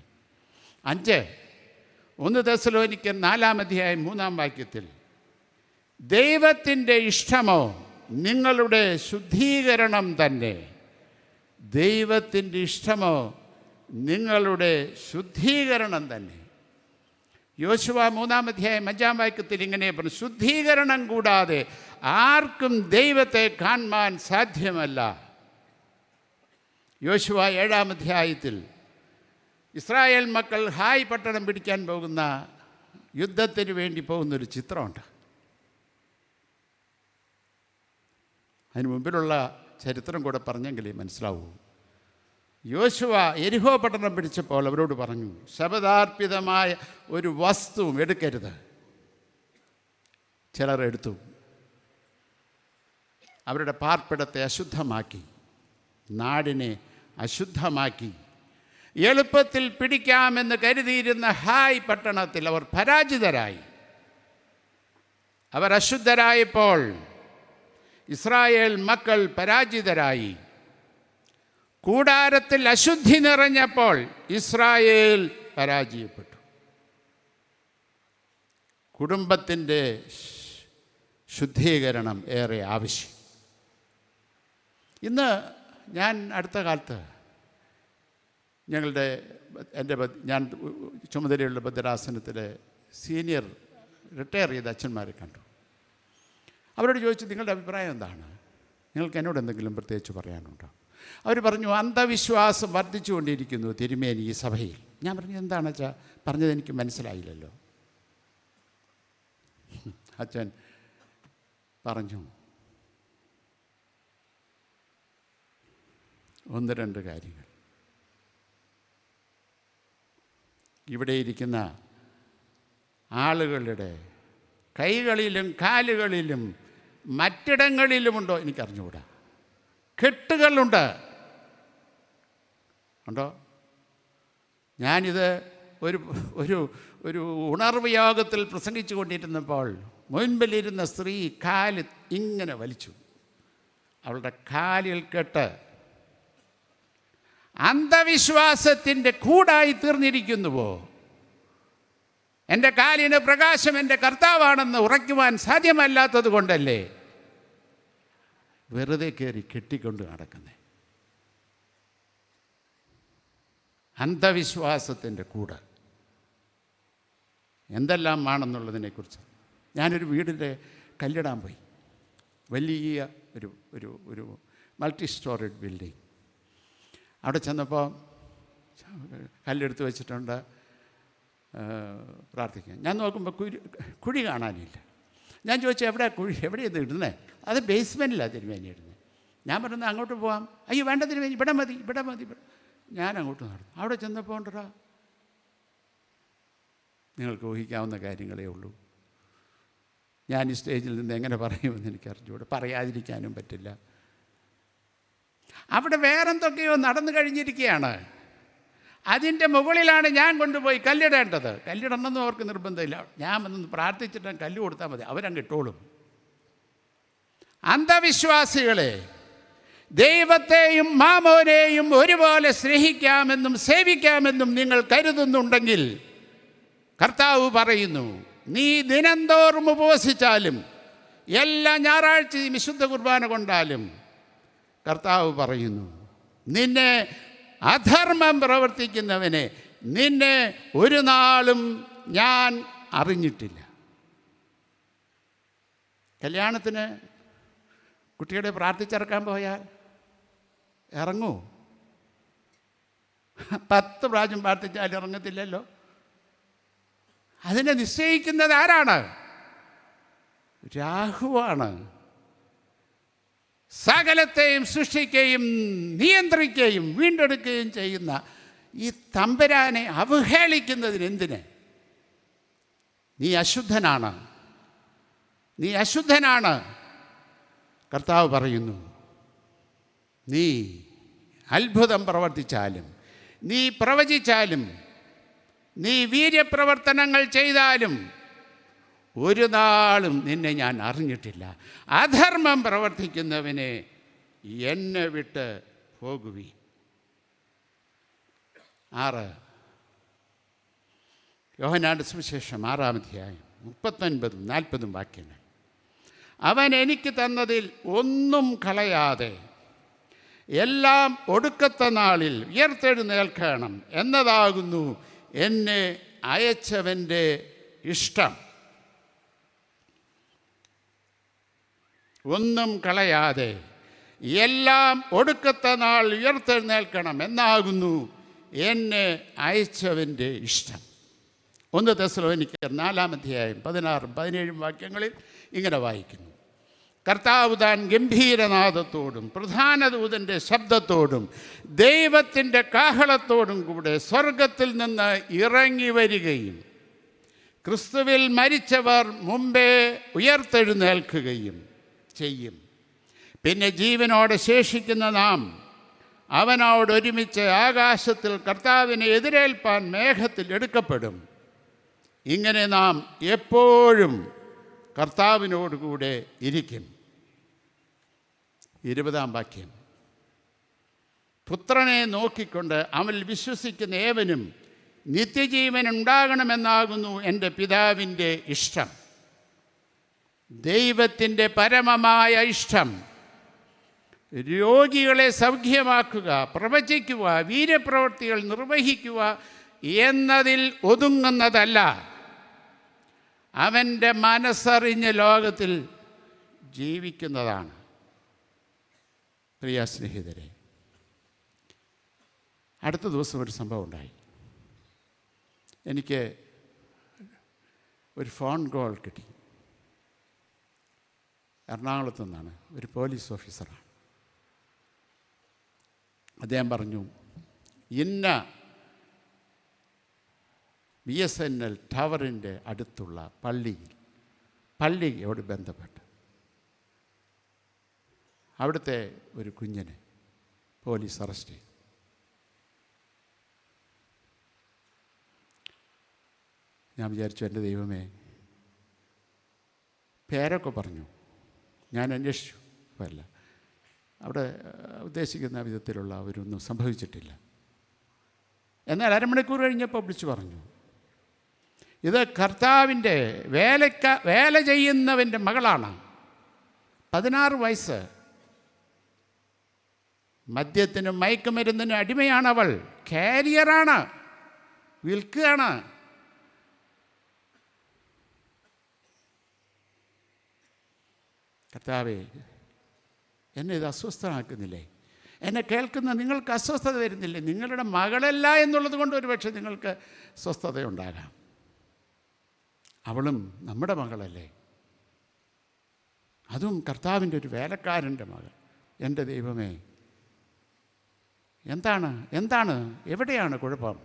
1 തെസ്സലോനിക്കർ 4:3 ദൈവത്തിൻ്റെ ഇഷ്ടമോ നിങ്ങളുടെ ശുദ്ധീകരണം തന്നെ. ദൈവത്തിൻ്റെ ഇഷ്ടമോ നിങ്ങളുടെ ശുദ്ധീകരണം തന്നെ. യോശുവ 3:5 ഇങ്ങനെ പറഞ്ഞു, ശുദ്ധീകരണം കൂടാതെ ആർക്കും ദൈവത്തെ കാണുവാൻ സാധ്യമല്ല. യോശുവ 7 ഇസ്രായേൽ മക്കൾ ഹായ് പട്ടണം പിടിക്കാൻ പോകുന്ന യുദ്ധത്തിന് വേണ്ടി പോകുന്നൊരു ചിത്രമുണ്ട്. അതിന് മുമ്പിലുള്ള ചരിത്രം കൂടെ പറഞ്ഞെങ്കിലേ മനസ്സിലാവൂ. യോശുവ യെരിഹോ പട്ടണം പിടിച്ചപ്പോൾ അവരോട് പറഞ്ഞു, ശപഥാർപ്പിതമായ ഒരു വസ്തുവും എടുക്കരുത്. ചിലർ എടുത്തു. അവരുടെ പാർപ്പിടത്തെ അശുദ്ധമാക്കി, നാടിനെ അശുദ്ധമാക്കി. എളുപ്പത്തിൽ പിടിക്കാമെന്ന് കരുതിയിരുന്ന ഹായ് പട്ടണത്തിൽ അവർ പരാജിതരായി. അവർ അശുദ്ധരായപ്പോൾ ഇസ്രായേൽ മക്കൾ പരാജിതരായി. കൂടാരത്തിൽ അശുദ്ധി നിറഞ്ഞപ്പോൾ ഇസ്രായേൽ പരാജയപ്പെട്ടു. കുടുംബത്തിൻ്റെ ശുദ്ധീകരണം ഏറെ ആവശ്യം. ഇന്ന് ഞാൻ അടുത്ത കാലത്ത് ഞാൻ ചുമതലയുള്ള ഭദ്രാസനത്തിലെ സീനിയർ റിട്ടയർ ചെയ്ത അച്ഛന്മാരെ കണ്ടു. അവരോട് ചോദിച്ചു, നിങ്ങളുടെ അഭിപ്രായം എന്താണ്? നിങ്ങൾക്ക് എന്നോട് എന്തെങ്കിലും പ്രത്യേകിച്ച് പറയാനുണ്ടോ? അവർ പറഞ്ഞു, അന്ധവിശ്വാസം വർദ്ധിച്ചുകൊണ്ടിരിക്കുന്നു തിരുമേനി ഈ സഭയിൽ. ഞാൻ പറഞ്ഞു, എന്താണെന്ന് വെച്ചാൽ പറഞ്ഞത് എനിക്ക് മനസ്സിലായില്ലല്ലോ. അച്ഛൻ പറഞ്ഞു, 1-2 കാര്യങ്ങൾ. ഇവിടെ ഇരിക്കുന്ന ആളുകളുടെ കൈകളിലും കാലുകളിലും മറ്റിടങ്ങളിലുമുണ്ടോ എനിക്കറിഞ്ഞുകൂടാ, കെട്ടുകളുണ്ട്. ഉണ്ടോ? ഞാനിത് ഒരു ഉണർവ് യോഗത്തിൽ പ്രസംഗിച്ചു കൊണ്ടിരുന്നപ്പോൾ മുൻപിലിരുന്ന സ്ത്രീ കാല് ഇങ്ങനെ വലിച്ചു. അവളുടെ കാലിൽ കെട്ട് അന്ധവിശ്വാസത്തിൻ്റെ കൂടായി തീർന്നിരിക്കുന്നുവോ? എൻ്റെ കാലിന് പ്രകാശം എൻ്റെ കർത്താവാണെന്ന് ഉറയ്ക്കുവാൻ സാധ്യമല്ലാത്തത് കൊണ്ടല്ലേ വെറുതെ കയറി കെട്ടിക്കൊണ്ട് നടക്കുന്നത്? അന്ധവിശ്വാസത്തിൻ്റെ കൂട് എന്തെല്ലാം ആണെന്നുള്ളതിനെക്കുറിച്ച്. ഞാനൊരു വീടിൻ്റെ കല്ലിടാൻ പോയി. വലിയ ഒരു മൾട്ടി സ്റ്റോറേഡ് ബിൽഡിംഗ്. അവിടെ ചെന്നപ്പോൾ കല്ലെടുത്ത് വെച്ചിട്ടുണ്ട്. പ്രാർത്ഥിക്കാൻ. ഞാൻ നോക്കുമ്പോൾ കുഴി കാണാനില്ല. ഞാൻ ചോദിച്ചു, എവിടെയാണ് ഇടുന്നത്? അത് ബേസ്മെൻറ്റിലാണ് തിരുമേനി ഇടുന്നത്. ഞാൻ പറഞ്ഞത് അങ്ങോട്ട് പോകാം. അയ്യോ വേണ്ട തിരുമേനി, ഇവിടെ മതി. ഞാൻ അങ്ങോട്ട് നടന്നു. അവിടെ ചെന്നപ്പോൾ ഉണ്ടടാ, നിങ്ങൾക്ക് ഊഹിക്കാവുന്ന കാര്യങ്ങളേ ഉള്ളൂ. ഞാൻ ഈ സ്റ്റേജിൽ നിന്ന് എങ്ങനെ പറയുമെന്ന് എനിക്കറിഞ്ഞൂടെ, പറയാതിരിക്കാനും പറ്റില്ല. അവിടെ വേറെന്തൊക്കെയോ നടന്നു കഴിഞ്ഞിരിക്കുകയാണ്. അതിൻ്റെ മുകളിലാണ് ഞാൻ കൊണ്ടുപോയി കല്ലിടേണ്ടത്. കല്ലിടണമെന്നും അവർക്ക് നിർബന്ധമില്ല. ഞാൻ വന്നൊന്ന് പ്രാർത്ഥിച്ചിട്ട് കല്ല് കൊടുത്താൽ മതി, അവരങ്ങ് ഇട്ടോളും. അന്ധവിശ്വാസികളെ, ദൈവത്തെയും മാമോനെയും ഒരുപോലെ സ്നേഹിക്കാമെന്നും സേവിക്കാമെന്നും നിങ്ങൾ കരുതുന്നുണ്ടെങ്കിൽ കർത്താവ് പറയുന്നു, നീ ദിനംതോറും ഉപവസിച്ചാലും എല്ലാ ഞായറാഴ്ചയും വിശുദ്ധ കുർബാന കൊണ്ടാലും കർത്താവ് പറയുന്നു, നിന്നെ അധർമ്മം പ്രവർത്തിക്കുന്നവനെ നിന്നെ ഒരു നാളും ഞാൻ അറിഞ്ഞിട്ടില്ല. കല്യാണത്തിന് കുട്ടികളെ പ്രാർത്ഥിച്ചിറക്കാൻ പോയാൽ ഇറങ്ങൂ? 10 പ്രാവശ്യം പ്രാർത്ഥിച്ചാൽ ഇറങ്ങത്തില്ലല്ലോ. അതിനെ നിശ്ചയിക്കുന്നത് ആരാണ്? രാഹുവാണ്. സകലത്തെയും സൃഷ്ടിക്കുകയും നിയന്ത്രിക്കുകയും വീണ്ടെടുക്കുകയും ചെയ്യുന്ന ഈ തമ്പുരാനെ അവഹേളിക്കുന്നതിന് എന്തിന്? നീ അശുദ്ധനാണ്. കർത്താവ് പറയുന്നു, നീ അത്ഭുതം പ്രവർത്തിച്ചാലും, നീ പ്രവചിച്ചാലും, നീ വീര്യപ്രവർത്തനങ്ങൾ ചെയ്താലും ഒരു നാളും നിന്നെ ഞാൻ അറിഞ്ഞിട്ടില്ല. അധർമ്മം പ്രവർത്തിക്കുന്നവനെ എന്നെ വിട്ട് പോകുവീൻ. 6 യോഹന്നാന്റെ സുവിശേഷം 6-ാം അധ്യായം 39-40 വാക്യങ്ങൾ. അവൻ എനിക്ക് തന്നതിൽ ഒന്നും കളയാതെ എല്ലാം ഒടുക്കത്തെ നാളിൽ ഉയർത്തെഴുന്നേൽക്കണം എന്നതാകുന്നു എന്നെ അയച്ചവൻ്റെ ഇഷ്ടം. ഒന്നും കളയാതെ എല്ലാം ഒടുക്കത്തെ നാൾ ഉയർത്തെഴുന്നേൽക്കണം എന്നാകുന്നു എന്നെ അയച്ചവൻ്റെ ഇഷ്ടം. 1 തെസ്സലോനിക്കർ 4-ാം അധ്യായം 16-17 വാക്യങ്ങളിൽ ഇങ്ങനെ വായിക്കുന്നു, കർത്താവ് താൻ ഗംഭീരനാദത്തോടും പ്രധാന ദൂതൻ്റെ ശബ്ദത്തോടും ദൈവത്തിൻ്റെ കാഹളത്തോടും കൂടെ സ്വർഗത്തിൽ നിന്ന് ഇറങ്ങി വരികയും ക്രിസ്തുവിൽ മരിച്ചവർ മുമ്പേ ഉയർത്തെഴുന്നേൽക്കുകയും ചെയ്യും. പിന്നെ ജീവനോടെ ശേഷിക്കുന്ന നാം അവനോടൊരുമിച്ച് ആകാശത്തിൽ കർത്താവിനെ എതിരേൽപ്പാൻ മേഘത്തിൽ എടുക്കപ്പെടും. ഇങ്ങനെ നാം എപ്പോഴും കർത്താവിനോടുകൂടെ ഇരിക്കും. 20-ാം വാക്യം, പുത്രനെ നോക്കിക്കൊണ്ട് അവനിൽ വിശ്വസിക്കുന്ന ഏവനും നിത്യജീവൻ ഉണ്ടാകണമെന്നാകുന്നു എൻ്റെ പിതാവിൻ്റെ ഇഷ്ടം. ദൈവത്തിൻ്റെ പരമമായ ഇഷ്ടം രോഗികളെ സൗഖ്യമാക്കുക, പ്രവചിക്കുക, വീര്യപ്രവൃത്തികൾ നിർവഹിക്കുക എന്നതിൽ ഒതുങ്ങുന്നതല്ല. അവൻ്റെ മനസ്സറിഞ്ഞ് ലോകത്തിൽ ജീവിക്കുന്നതാണ്. പ്രിയ സ്നേഹിതരെ, അടുത്ത ദിവസം ഒരു സംഭവം ഉണ്ടായി. എനിക്ക് ഒരു ഫോൺ കോൾ കിട്ടി. എറണാകുളത്തു നിന്നാണ്, ഒരു പോലീസ് ഓഫീസറാണ്. അദ്ദേഹം പറഞ്ഞു, ഇന്ന BSNL ടവറിൻ്റെ അടുത്തുള്ള പള്ളിയോട് ബന്ധപ്പെട്ട് അവിടുത്തെ ഒരു കുഞ്ഞിനെ പോലീസ് അറസ്റ്റ് ചെയ്തു. ഞാൻ വിചാരിച്ചു, എൻ്റെ ദൈവമേ, പേരൊക്കെ പറഞ്ഞു. ഞാൻ അന്വേഷിച്ചു, അല്ല അവിടെ ഉദ്ദേശിക്കുന്ന വിധത്തിലുള്ള അവരൊന്നും സംഭവിച്ചിട്ടില്ല. എന്നാൽ അരമണിക്കൂർ കഴിഞ്ഞപ്പോൾ വിളിച്ചു പറഞ്ഞു, ഇത് കർത്താവിൻ്റെ വേല ചെയ്യുന്നവൻ്റെ മകളാണ്, 16 വയസ്സ്, മദ്യത്തിനും മയക്കുമരുന്നിനും അടിമയാണവൾ, കാരിയറാണ്, വിൽക്കുകയാണ്. കർത്താവേ, എന്നെ ഇത് അസ്വസ്ഥമാക്കുന്നില്ലേ? എന്നെ കേൾക്കുന്ന നിങ്ങൾക്ക് അസ്വസ്ഥത വരുന്നില്ലേ? നിങ്ങളുടെ മകളല്ല എന്നുള്ളത് കൊണ്ട് ഒരുപക്ഷെ നിങ്ങൾക്ക് സ്വസ്ഥതയുണ്ടാകാം. അവളും നമ്മുടെ മകളല്ലേ, അതും കർത്താവിൻ്റെ ഒരു വേലക്കാരൻ്റെ മകൾ. എൻ്റെ ദൈവമേ, എന്താണ് എവിടെയാണ് കുഴപ്പം?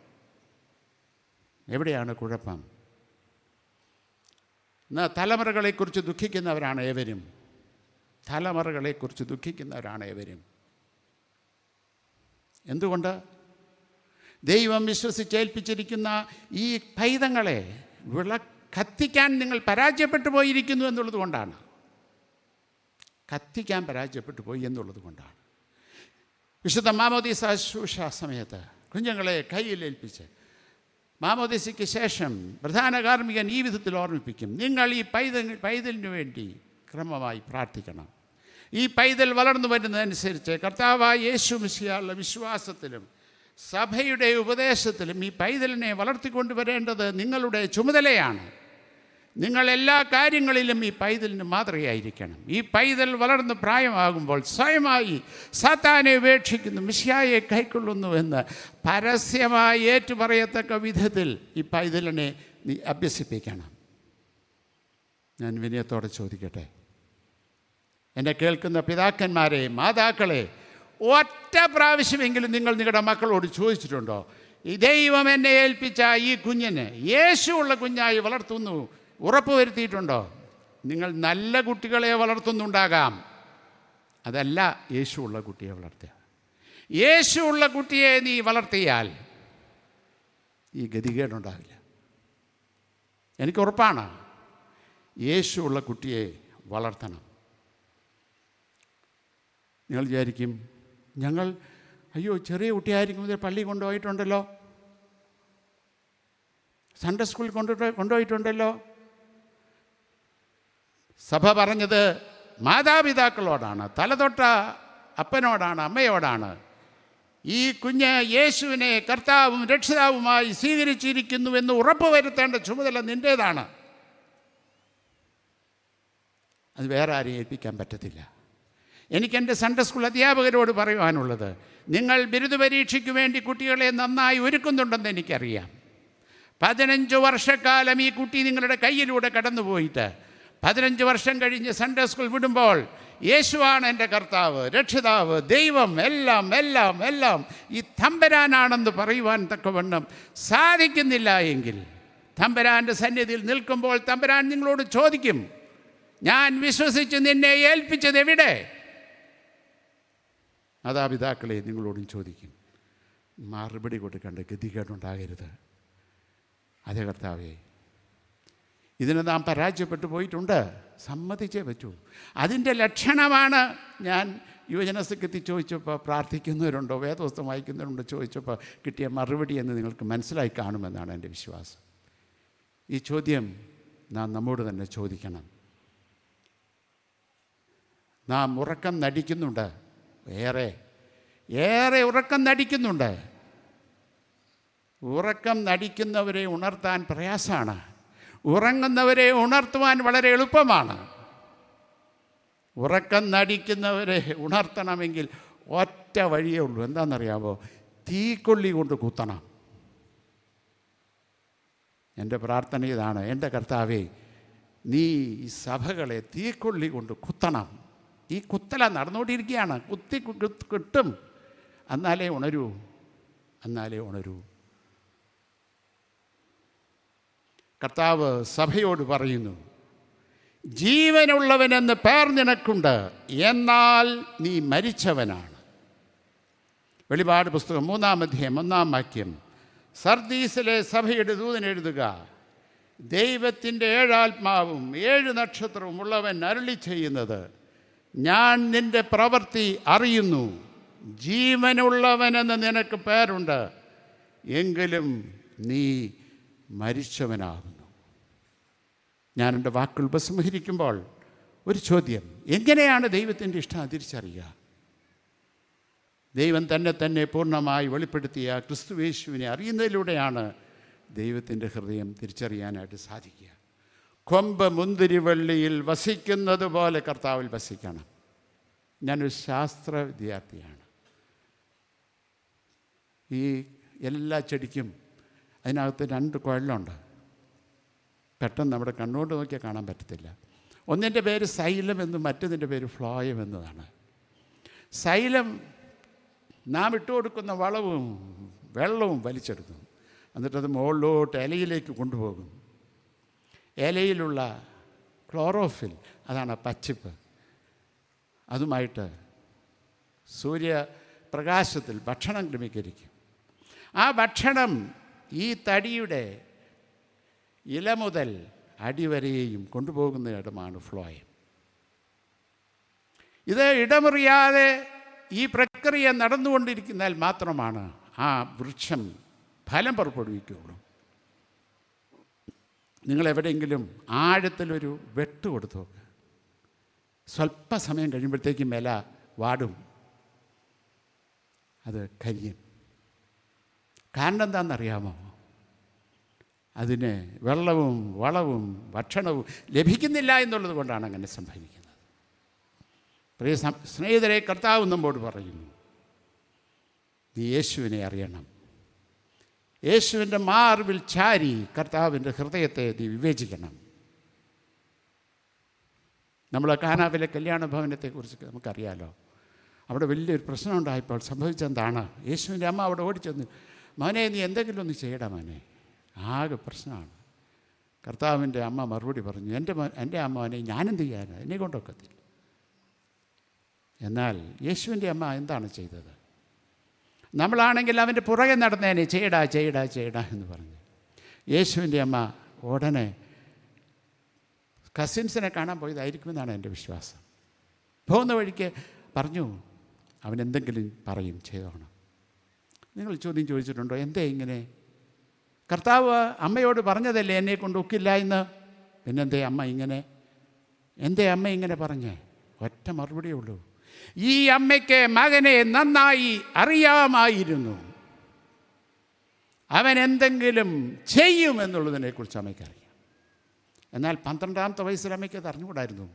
ഇന്ന് തലമുറകളെക്കുറിച്ച് ദുഃഖിക്കുന്നവരാണ് ഏവരും. എന്തുകൊണ്ട്? ദൈവം വിശ്വസിച്ചേൽപ്പിച്ചിരിക്കുന്ന ഈ പൈതങ്ങളെ കത്തിക്കാൻ നിങ്ങൾ പരാജയപ്പെട്ടു പോയിരിക്കുന്നു എന്നുള്ളത് കൊണ്ടാണ്. വിശുദ്ധ മാമോദീസ ശുശ്രൂഷ സമയത്ത് കുഞ്ഞുങ്ങളെ കയ്യിലേൽപ്പിച്ച് മാമോദീസയ്ക്ക് ശേഷം പ്രധാന കാർമ്മികൻ ഈ വിധത്തിൽ ഓർമ്മിപ്പിക്കും: നിങ്ങൾ ഈ പൈതലിനു വേണ്ടി ക്രമമായി പ്രാർത്ഥിക്കണം. ഈ പൈതൽ വളർന്നു വരുന്നതനുസരിച്ച് കർത്താവായ യേശു മിശിഹായുള്ള വിശ്വാസത്തിലും സഭയുടെ ഉപദേശത്തിലും ഈ പൈതലിനെ വളർത്തിക്കൊണ്ടുവരേണ്ടത് നിങ്ങളുടെ ചുമതലയാണ്. നിങ്ങൾ എല്ലാ കാര്യങ്ങളിലും ഈ പൈതലിന് മാതൃകയായിരിക്കണം. ഈ പൈതൽ വളർന്ന് പ്രായമാകുമ്പോൾ സ്വയമായി സാത്താനെ ഉപേക്ഷിക്കുന്നു, മിശിഹായെ കൈക്കൊള്ളുന്നു എന്ന് പരസ്യമായി ഏറ്റുപറയത്തക്ക വിധത്തിൽ ഈ പൈതലിനെ നീ അഭ്യസിപ്പിക്കണം. ഞാൻ വിനയത്തോടെ ചോദിക്കട്ടെ, എന്നെ കേൾക്കുന്ന പിതാക്കന്മാരെ, മാതാക്കളെ, ഒറ്റ പ്രാവശ്യമെങ്കിലും നിങ്ങൾ നിങ്ങളുടെ മക്കളോട് ചോദിച്ചിട്ടുണ്ടോ, ഈ ദൈവം എന്നെ ഏൽപ്പിച്ച ഈ കുഞ്ഞിന് യേശുവുള്ള കുഞ്ഞായി വളർത്തുന്നു ഉറപ്പ് വരുത്തിയിട്ടുണ്ടോ? നിങ്ങൾ നല്ല കുട്ടികളെ വളർത്തുന്നുണ്ടാകാം, അതല്ല യേശുവുള്ള കുട്ടിയെ വളർത്തുക. യേശുവുള്ള കുട്ടിയെ നീ വളർത്തിയാൽ ഈ ഗതികേടുണ്ടാവില്ല. എനിക്ക് ഉറപ്പാണ്, യേശുവുള്ള കുട്ടിയെ വളർത്തണം. നിങ്ങൾ വിചാരിക്കും, ഞങ്ങൾ ചെറിയ കുട്ടിയായിരിക്കും പള്ളി കൊണ്ടുപോയിട്ടുണ്ടല്ലോ, സൺഡേ സ്കൂളിൽ കൊണ്ടുപോയിട്ടുണ്ടല്ലോ. സഭ പറഞ്ഞത് മാതാപിതാക്കളോടാണ്, തലതൊട്ട അപ്പനോടാണ്, അമ്മയോടാണ്. ഈ കുഞ്ഞ് യേശുവിനെ കർത്താവും രക്ഷിതാവുമായി സ്വീകരിച്ചിരിക്കുന്നു എന്ന് ഉറപ്പ് വരുത്തേണ്ട ചുമതല നിൻ്റേതാണ്. അത് വേറെ ആരെയും ഏൽപ്പിക്കാൻ പറ്റത്തില്ല. എനിക്കെൻ്റെ സൺഡേ സ്കൂൾ അധ്യാപകരോട് പറയുവാനുള്ളത്, നിങ്ങൾ ബിരുദ പരീക്ഷയ്ക്ക് വേണ്ടി കുട്ടികളെ നന്നായി ഒരുക്കുന്നുണ്ടെന്ന് എനിക്കറിയാം. 15 വർഷക്കാലം ഈ കുട്ടി നിങ്ങളുടെ കയ്യിലൂടെ കടന്നുപോയിട്ട് 15 വർഷം കഴിഞ്ഞ് സൺഡേ സ്കൂൾ വിടുമ്പോൾ യേശുവാണ് എൻ്റെ കർത്താവ്, രക്ഷിതാവ്, ദൈവം, എല്ലാം എല്ലാം എല്ലാം ഈ തമ്പുരാനാണെന്ന് പറയുവാൻ തക്കവണ്ണം സാധിക്കുന്നില്ല എങ്കിൽ തമ്പുരാൻ്റെ സന്നിധിയിൽ നിൽക്കുമ്പോൾ തമ്പുരാൻ നിങ്ങളോട് ചോദിക്കും, ഞാൻ വിശ്വസിച്ച് നിന്നെ ഏൽപ്പിച്ചത് എവിടെ? മാതാപിതാക്കളെ നിങ്ങളോടും ചോദിക്കും. മറുപടി കൊടുക്കേണ്ട ഗതികേടുണ്ടാകരുത്. അതേ കർത്താവേ, ഇതിന് നാം പരാജയപ്പെട്ടു പോയിട്ടുണ്ട്, സമ്മതിച്ചേ പറ്റൂ. അതിൻ്റെ ലക്ഷണമാണ് ഞാൻ യുവജനസഖ്യത്തിൽ ചോദിച്ചപ്പോൾ പ്രാർത്ഥിക്കുന്നവരുണ്ടോ, വേദപുസ്തകം വായിക്കുന്നവരുണ്ടോ ചോദിച്ചപ്പോൾ കിട്ടിയ മറുപടി എന്ന് നിങ്ങൾക്ക് മനസ്സിലായി കാണുമെന്നാണ് എൻ്റെ വിശ്വാസം. ഈ ചോദ്യം നാം നമ്മോട് തന്നെ ചോദിക്കണം. നാം ഉറക്കം നടിക്കുന്നുണ്ട്, ഏറെ ഉറക്കം നടിക്കുന്നുണ്ട്. ഉറക്കം നടിക്കുന്നവരെ ഉണർത്താൻ പ്രയാസമാണ്, ഉറങ്ങുന്നവരെ ഉണർത്തുവാൻ വളരെ എളുപ്പമാണ്. ഉറക്കം നടിക്കുന്നവരെ ഉണർത്തണമെങ്കിൽ ഒറ്റ വഴിയേ ഉള്ളൂ. എന്താണെന്നറിയാമോ? തീക്കൊള്ളി കൊണ്ട് കുത്തണം. എൻ്റെ പ്രാർത്ഥന ഇതാണ്, എൻ്റെ കർത്താവേ, നീ ഈ സഭകളെ തീക്കൊള്ളി കൊണ്ട് കുത്തണം. ഈ കുത്തല നടന്നുകൊണ്ടിരിക്കുകയാണ്, കിട്ടും, എന്നാലേ ഉണരൂ. കർത്താവ് സഭയോട് പറയുന്നു, ജീവനുള്ളവനെന്ന് പേർ നിനക്കുണ്ട്, എന്നാൽ നീ മരിച്ചവനാണ്. വെളിപാട് പുസ്തകം 3-ാം അധ്യായം 1-ാം വാക്യം. സർദീസിലെ സഭയുടെ ദൂതൻ എഴുതുക, ദൈവത്തിൻ്റെ 7 ആത്മാവും 7 നക്ഷത്രവും ഉള്ളവൻ അരുളി ചെയ്യുന്നത്, ഞാൻ നിൻ്റെ പ്രവൃത്തി അറിയുന്നു. ജീവനുള്ളവനെന്ന് നിനക്ക് പേരുണ്ട്, എങ്കിലും നീ മരിച്ചവനാകുന്നു. ഞാൻ എൻ്റെ വാക്കുകൾ ഉപസംഹരിക്കുമ്പോൾ ഒരു ചോദ്യം: എങ്ങനെയാണ് ദൈവത്തിൻ്റെ ഇഷ്ടം തിരിച്ചറിയുക? ദൈവം തന്നെ പൂർണ്ണമായി വെളിപ്പെടുത്തിയ ക്രിസ്തുയേശുവിനെ അറിയുന്നതിലൂടെയാണ് ദൈവത്തിൻ്റെ ഹൃദയം തിരിച്ചറിയാനായിട്ട് സാധിക്കുക. കൊമ്പ് മുന്തിരിവള്ളിയിൽ വസിക്കുന്നത് പോലെ കർത്താവിൽ വസിക്കണം. ഞാനൊരു ശാസ്ത്ര വിദ്യാർത്ഥിയാണ്. ഈ എല്ലാ ചെടിക്കും അതിനകത്ത് 2 കുഴലുണ്ട്. പെട്ടെന്ന് നമ്മുടെ കണ്ണുകൊണ്ട് നോക്കിയാൽ കാണാൻ പറ്റത്തില്ല. ഒന്നിൻ്റെ പേര് സൈലം എന്നും മറ്റൊന്നിൻ്റെ പേര് ഫ്ലോയം എന്നതാണ്. സൈലം നാം ഇട്ടുകൊടുക്കുന്ന വളവും വെള്ളവും വലിച്ചെടുക്കും, എന്നിട്ടത് മുകളിലോട്ട് ഇലയിലേക്ക് കൊണ്ടുപോകും. ഇലയിലുള്ള ക്ലോറോഫിൽ, അതാണ് പച്ചിപ്പ്, അതുമായിട്ട് സൂര്യപ്രകാശത്തിൽ ഭക്ഷണം ക്രമീകരിക്കും. ആ ഭക്ഷണം ഈ തടിയുടെ ഇല മുതൽ അടിവരെയും കൊണ്ടുപോകുന്ന ഇടമാണ് ഫ്ലോയം. ഇത് ഇടമുറിയാതെ ഈ പ്രക്രിയ നടന്നുകൊണ്ടിരിക്കുന്നാൽ മാത്രമാണ് ആ വൃക്ഷം ഫലം പുറപ്പെടുവിക്കുകയുള്ളൂ. നിങ്ങളെവിടെയെങ്കിലും ആഴത്തിലൊരു വെട്ട് കൊടുത്തു നോക്ക്, സ്വല്പസമയം കഴിയുമ്പോഴത്തേക്കും ഇല വാടും, അത് കരിയും. കാരണം എന്താണെന്നറിയാമോ? അതിന് വെള്ളവും വളവും ഭക്ഷണവും ലഭിക്കുന്നില്ല എന്നുള്ളത് കൊണ്ടാണ് അങ്ങനെ സംഭവിക്കുന്നത്. പ്രിയ സ്നേഹിതരെ, കർത്താവ് നമ്മോട് പറയുന്നു, നീ യേശുവിനെ അറിയണം. യേശുവിൻ്റെ മാർവിൽ ചാരി കർത്താവിൻ്റെ ഹൃദയത്തെ നീ വിവേചിക്കണം. നമ്മൾ കാനാവിലെ കല്യാണ ഭവനത്തെക്കുറിച്ച് നമുക്കറിയാലോ. അവിടെ വലിയൊരു പ്രശ്നം ഉണ്ടായപ്പോൾ സംഭവിച്ചെന്താണ്? യേശുവിൻ്റെ അമ്മ അവിടെ ഓടിച്ചെന്ന്, മോനെ നീ എന്തെങ്കിലും ഒന്ന് ചെയ്യടാ മോനെ, ആകെ പ്രശ്നമാണ്. കർത്താവിൻ്റെ അമ്മ മറുപടി പറഞ്ഞു, എൻ്റെ അമ്മനെ ഞാനെന്ത് ചെയ്യാനാണ്, എന്നെ കൊണ്ടൊക്കത്തില്ല. എന്നാൽ യേശുവിൻ്റെ അമ്മ എന്താണ് ചെയ്തത്? നമ്മളാണെങ്കിൽ അവൻ്റെ പുറകെ നടന്നേനെ, ചെയ്യടാ ചെയ്യടാ ചെയ്യടാ എന്ന് പറഞ്ഞു. യേശുവിൻ്റെ അമ്മ ഉടനെ കസിൻസിനെ കാണാൻ പോയതായിരിക്കുമെന്നാണ് എൻ്റെ വിശ്വാസം. പോകുന്ന വഴിക്ക് പറഞ്ഞു, അവനെന്തെങ്കിലും പറയും, ചെയ്തോണം. നിങ്ങൾ ചോദ്യം ചോദിച്ചിട്ടുണ്ടോ, എന്തേ ഇങ്ങനെ? കർത്താവ് അമ്മയോട് പറഞ്ഞതല്ലേ എന്നെ കൊണ്ട് ഒക്കില്ല എന്ന്, പിന്നെന്തേ അമ്മ ഇങ്ങനെ? എന്തേ അമ്മ ഇങ്ങനെ പറഞ്ഞേ? ഒറ്റ മറുപടിയേ ഉള്ളൂ, ഈ അമ്മയ്ക്ക് മകനെ നന്നായി അറിയാമായിരുന്നു, അവൻ എന്തെങ്കിലും ചെയ്യുമെന്നുള്ളതിനെക്കുറിച്ച് അമ്മയ്ക്കറിയാം. എന്നാൽ 12ാമത്തെ വയസ്സിൽ അമ്മയ്ക്ക് അത് അറിഞ്ഞുകൂടായിരുന്നു.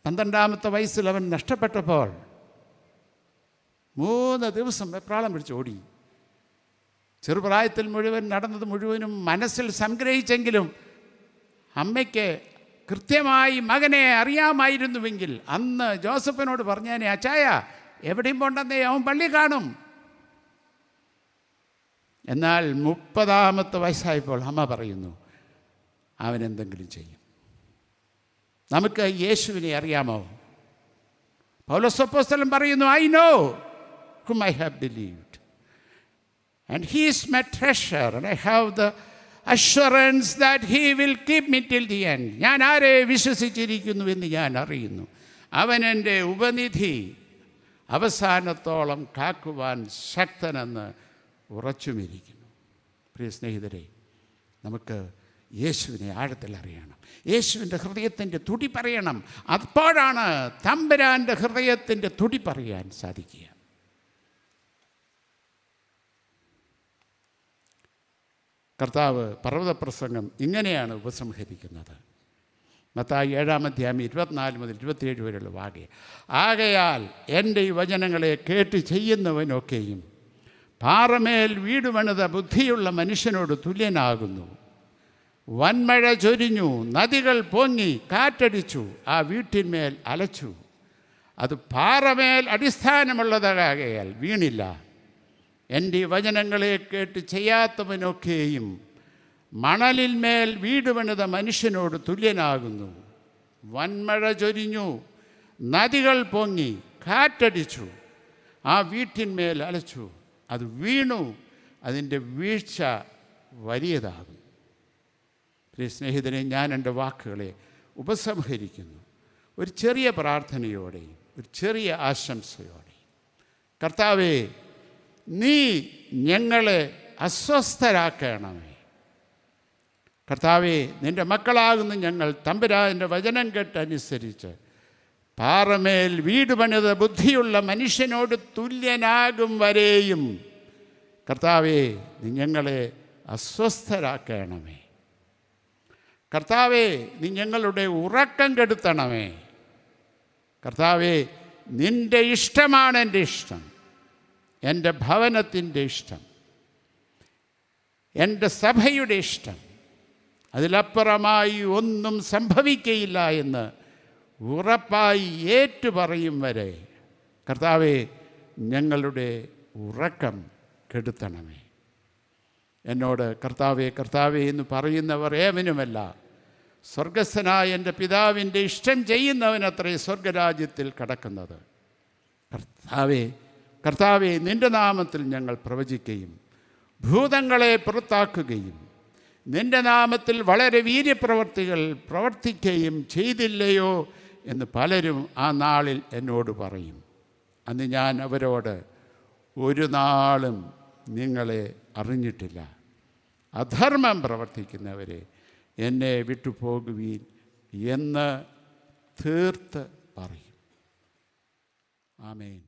12ാമത്തെ വയസ്സിൽ അവൻ നഷ്ടപ്പെട്ടപ്പോൾ 3 ദിവസം വെപ്രാളം പിടിച്ച് ഓടി. ചെറുപ്രായത്തിൽ മുഴുവൻ നടന്നത് മുഴുവനും മനസ്സിൽ സംഗ്രഹിച്ചെങ്കിലും അമ്മയ്ക്ക് കൃത്യമായി മകനെ അറിയാമായിരുന്നുവെങ്കിൽ അന്ന് ജോസഫിനോട് പറഞ്ഞേനെ, അച്ചായ എവിടെയും പോണ്ടെന്നേ, അവൻ പള്ളി കാണും. എന്നാൽ 30ാമത്തെ വയസ്സായപ്പോൾ അമ്മ പറയുന്നു, അവനെന്തെങ്കിലും ചെയ്യും. നമുക്ക് യേശുവിനെ അറിയാമോ? പൗലോസ് അപ്പോസ്തലൻ പറയുന്നു, I know whom I have believed and he is my treasure and I have the assurance that he will keep me till the end. ഞാൻ ആരെ വിശ്വസിച്ചിരിക്കുന്നു എന്ന് ഞാൻ അറിയുന്നു, അവൻ എൻ്റെ ഉപനിധി അവസാനത്തോളം കാക്കുവാൻ ശക്തനെന്ന് ഉറച്ചുമിരിക്കുന്നു. പ്രിയ സ്നേഹിതരെ, നമുക്ക് യേശുവിനെ ആഴത്തിൽ അറിയണം. യേശുവിൻ്റെ ഹൃദയത്തിൻ്റെ തുടി പറയണം. അപ്പോഴാണ് തമ്പുരാൻ്റെ ഹൃദയത്തിൻ്റെ തുടി പറയാൻ സാധിക്കുക. കർത്താവ് പർവ്വതപ്രസംഗം ഇങ്ങനെയാണ് ഉപസംഹരിക്കുന്നത്. മത്തായി 7-ാം അധ്യായം 24 മുതൽ 27 വരെയുള്ള വാക്യം. ആകയാൽ എൻ്റെ ഈ വചനങ്ങളെ കേട്ട് ചെയ്യുന്നവനൊക്കെയും പാറമേൽ വീട് പണിത ബുദ്ധിയുള്ള മനുഷ്യനോട് തുല്യനാകുന്നു. വൻമഴ ചൊരിഞ്ഞു, നദികൾ പൊങ്ങി, കാറ്റടിച്ചു, ആ വീട്ടിന്മേൽ അലച്ചു. അത് പാറമേൽ അടിസ്ഥാനമുള്ളതാകയാൽ വീണില്ല. എൻ്റെ വചനങ്ങളെ കേട്ട് ചെയ്യാത്തവനൊക്കെയും മണലിന്മേൽ വീട് പണിത മനുഷ്യനോട് തുല്യനാകുന്നു. വൻമഴ ചൊരിഞ്ഞു, നദികൾ പൊങ്ങി, കാറ്റടിച്ചു, ആ വീട്ടിന്മേൽ അലച്ചു. അത് വീണു, അതിൻ്റെ വീഴ്ച വലിയതാകും. പ്രിയ സ്നേഹിതനെ, ഞാൻ എൻ്റെ വാക്കുകളെ ഉപസംഹരിക്കുന്നു ഒരു ചെറിയ പ്രാർത്ഥനയോടെയും ഒരു ചെറിയ ആശംസയോടെ. കർത്താവേ, നീ ഞങ്ങളെ അസ്വസ്ഥരാക്കണമേ. കർത്താവേ, നിൻ്റെ മക്കളാകുന്ന ഞങ്ങൾ തമ്പുരാൻ്റെ വചനം കേട്ടനുസരിച്ച് പാറമേൽ വീട് പണിത ബുദ്ധിയുള്ള മനുഷ്യനോട് തുല്യനാകും വരെയും കർത്താവേ, നീ ഞങ്ങളെ അസ്വസ്ഥരാക്കണമേ. കർത്താവേ, നീ ഞങ്ങളുടെ ഉറക്കം കെടുത്തണമേ. കർത്താവേ, നിൻ്റെ ഇഷ്ടമാണ് എൻ്റെ ഇഷ്ടം, എൻ്റെ ഭവനത്തിൻ്റെ ഇഷ്ടം, എൻ്റെ സഭയുടെ ഇഷ്ടം, അതിലപ്പുറമായി ഒന്നും സംഭവിക്കയില്ല എന്ന് ഉറപ്പായി ഏറ്റുപറയും വരെ കർത്താവേ, ഞങ്ങളുടെ ഉറക്കം കെടുത്തണമേ. എന്നോട് കർത്താവേ കർത്താവേ എന്ന് പറയുന്നവർ ഏവനുമല്ല, സ്വർഗസ്ഥനായ എൻ്റെ പിതാവിൻ്റെ ഇഷ്ടം ചെയ്യുന്നവനത്രേ സ്വർഗരാജ്യത്തിൽ കടക്കുന്നത്. കർത്താവേ കർത്താവേ, നിൻ്റെ നാമത്തിൽ ഞങ്ങൾ പ്രവചിക്കുകയും ഭൂതങ്ങളെ പുറത്താക്കുകയും നിൻ്റെ നാമത്തിൽ വളരെ വീര്യപ്രവർത്തികൾ പ്രവർത്തിക്കുകയും ചെയ്തില്ലയോ എന്ന് പലരും ആ നാളിൽ എന്നോട് പറയും. അന്ന് ഞാൻ അവരോട്, ഒരു നാളും നിങ്ങളെ അറിഞ്ഞിട്ടില്ല. അധർമ്മം പ്രവർത്തിക്കുന്നവരെ എന്നെ വിട്ടുപോകുവീൻ എന്ന് തീർത്ത് പറയും. ആമേൻ.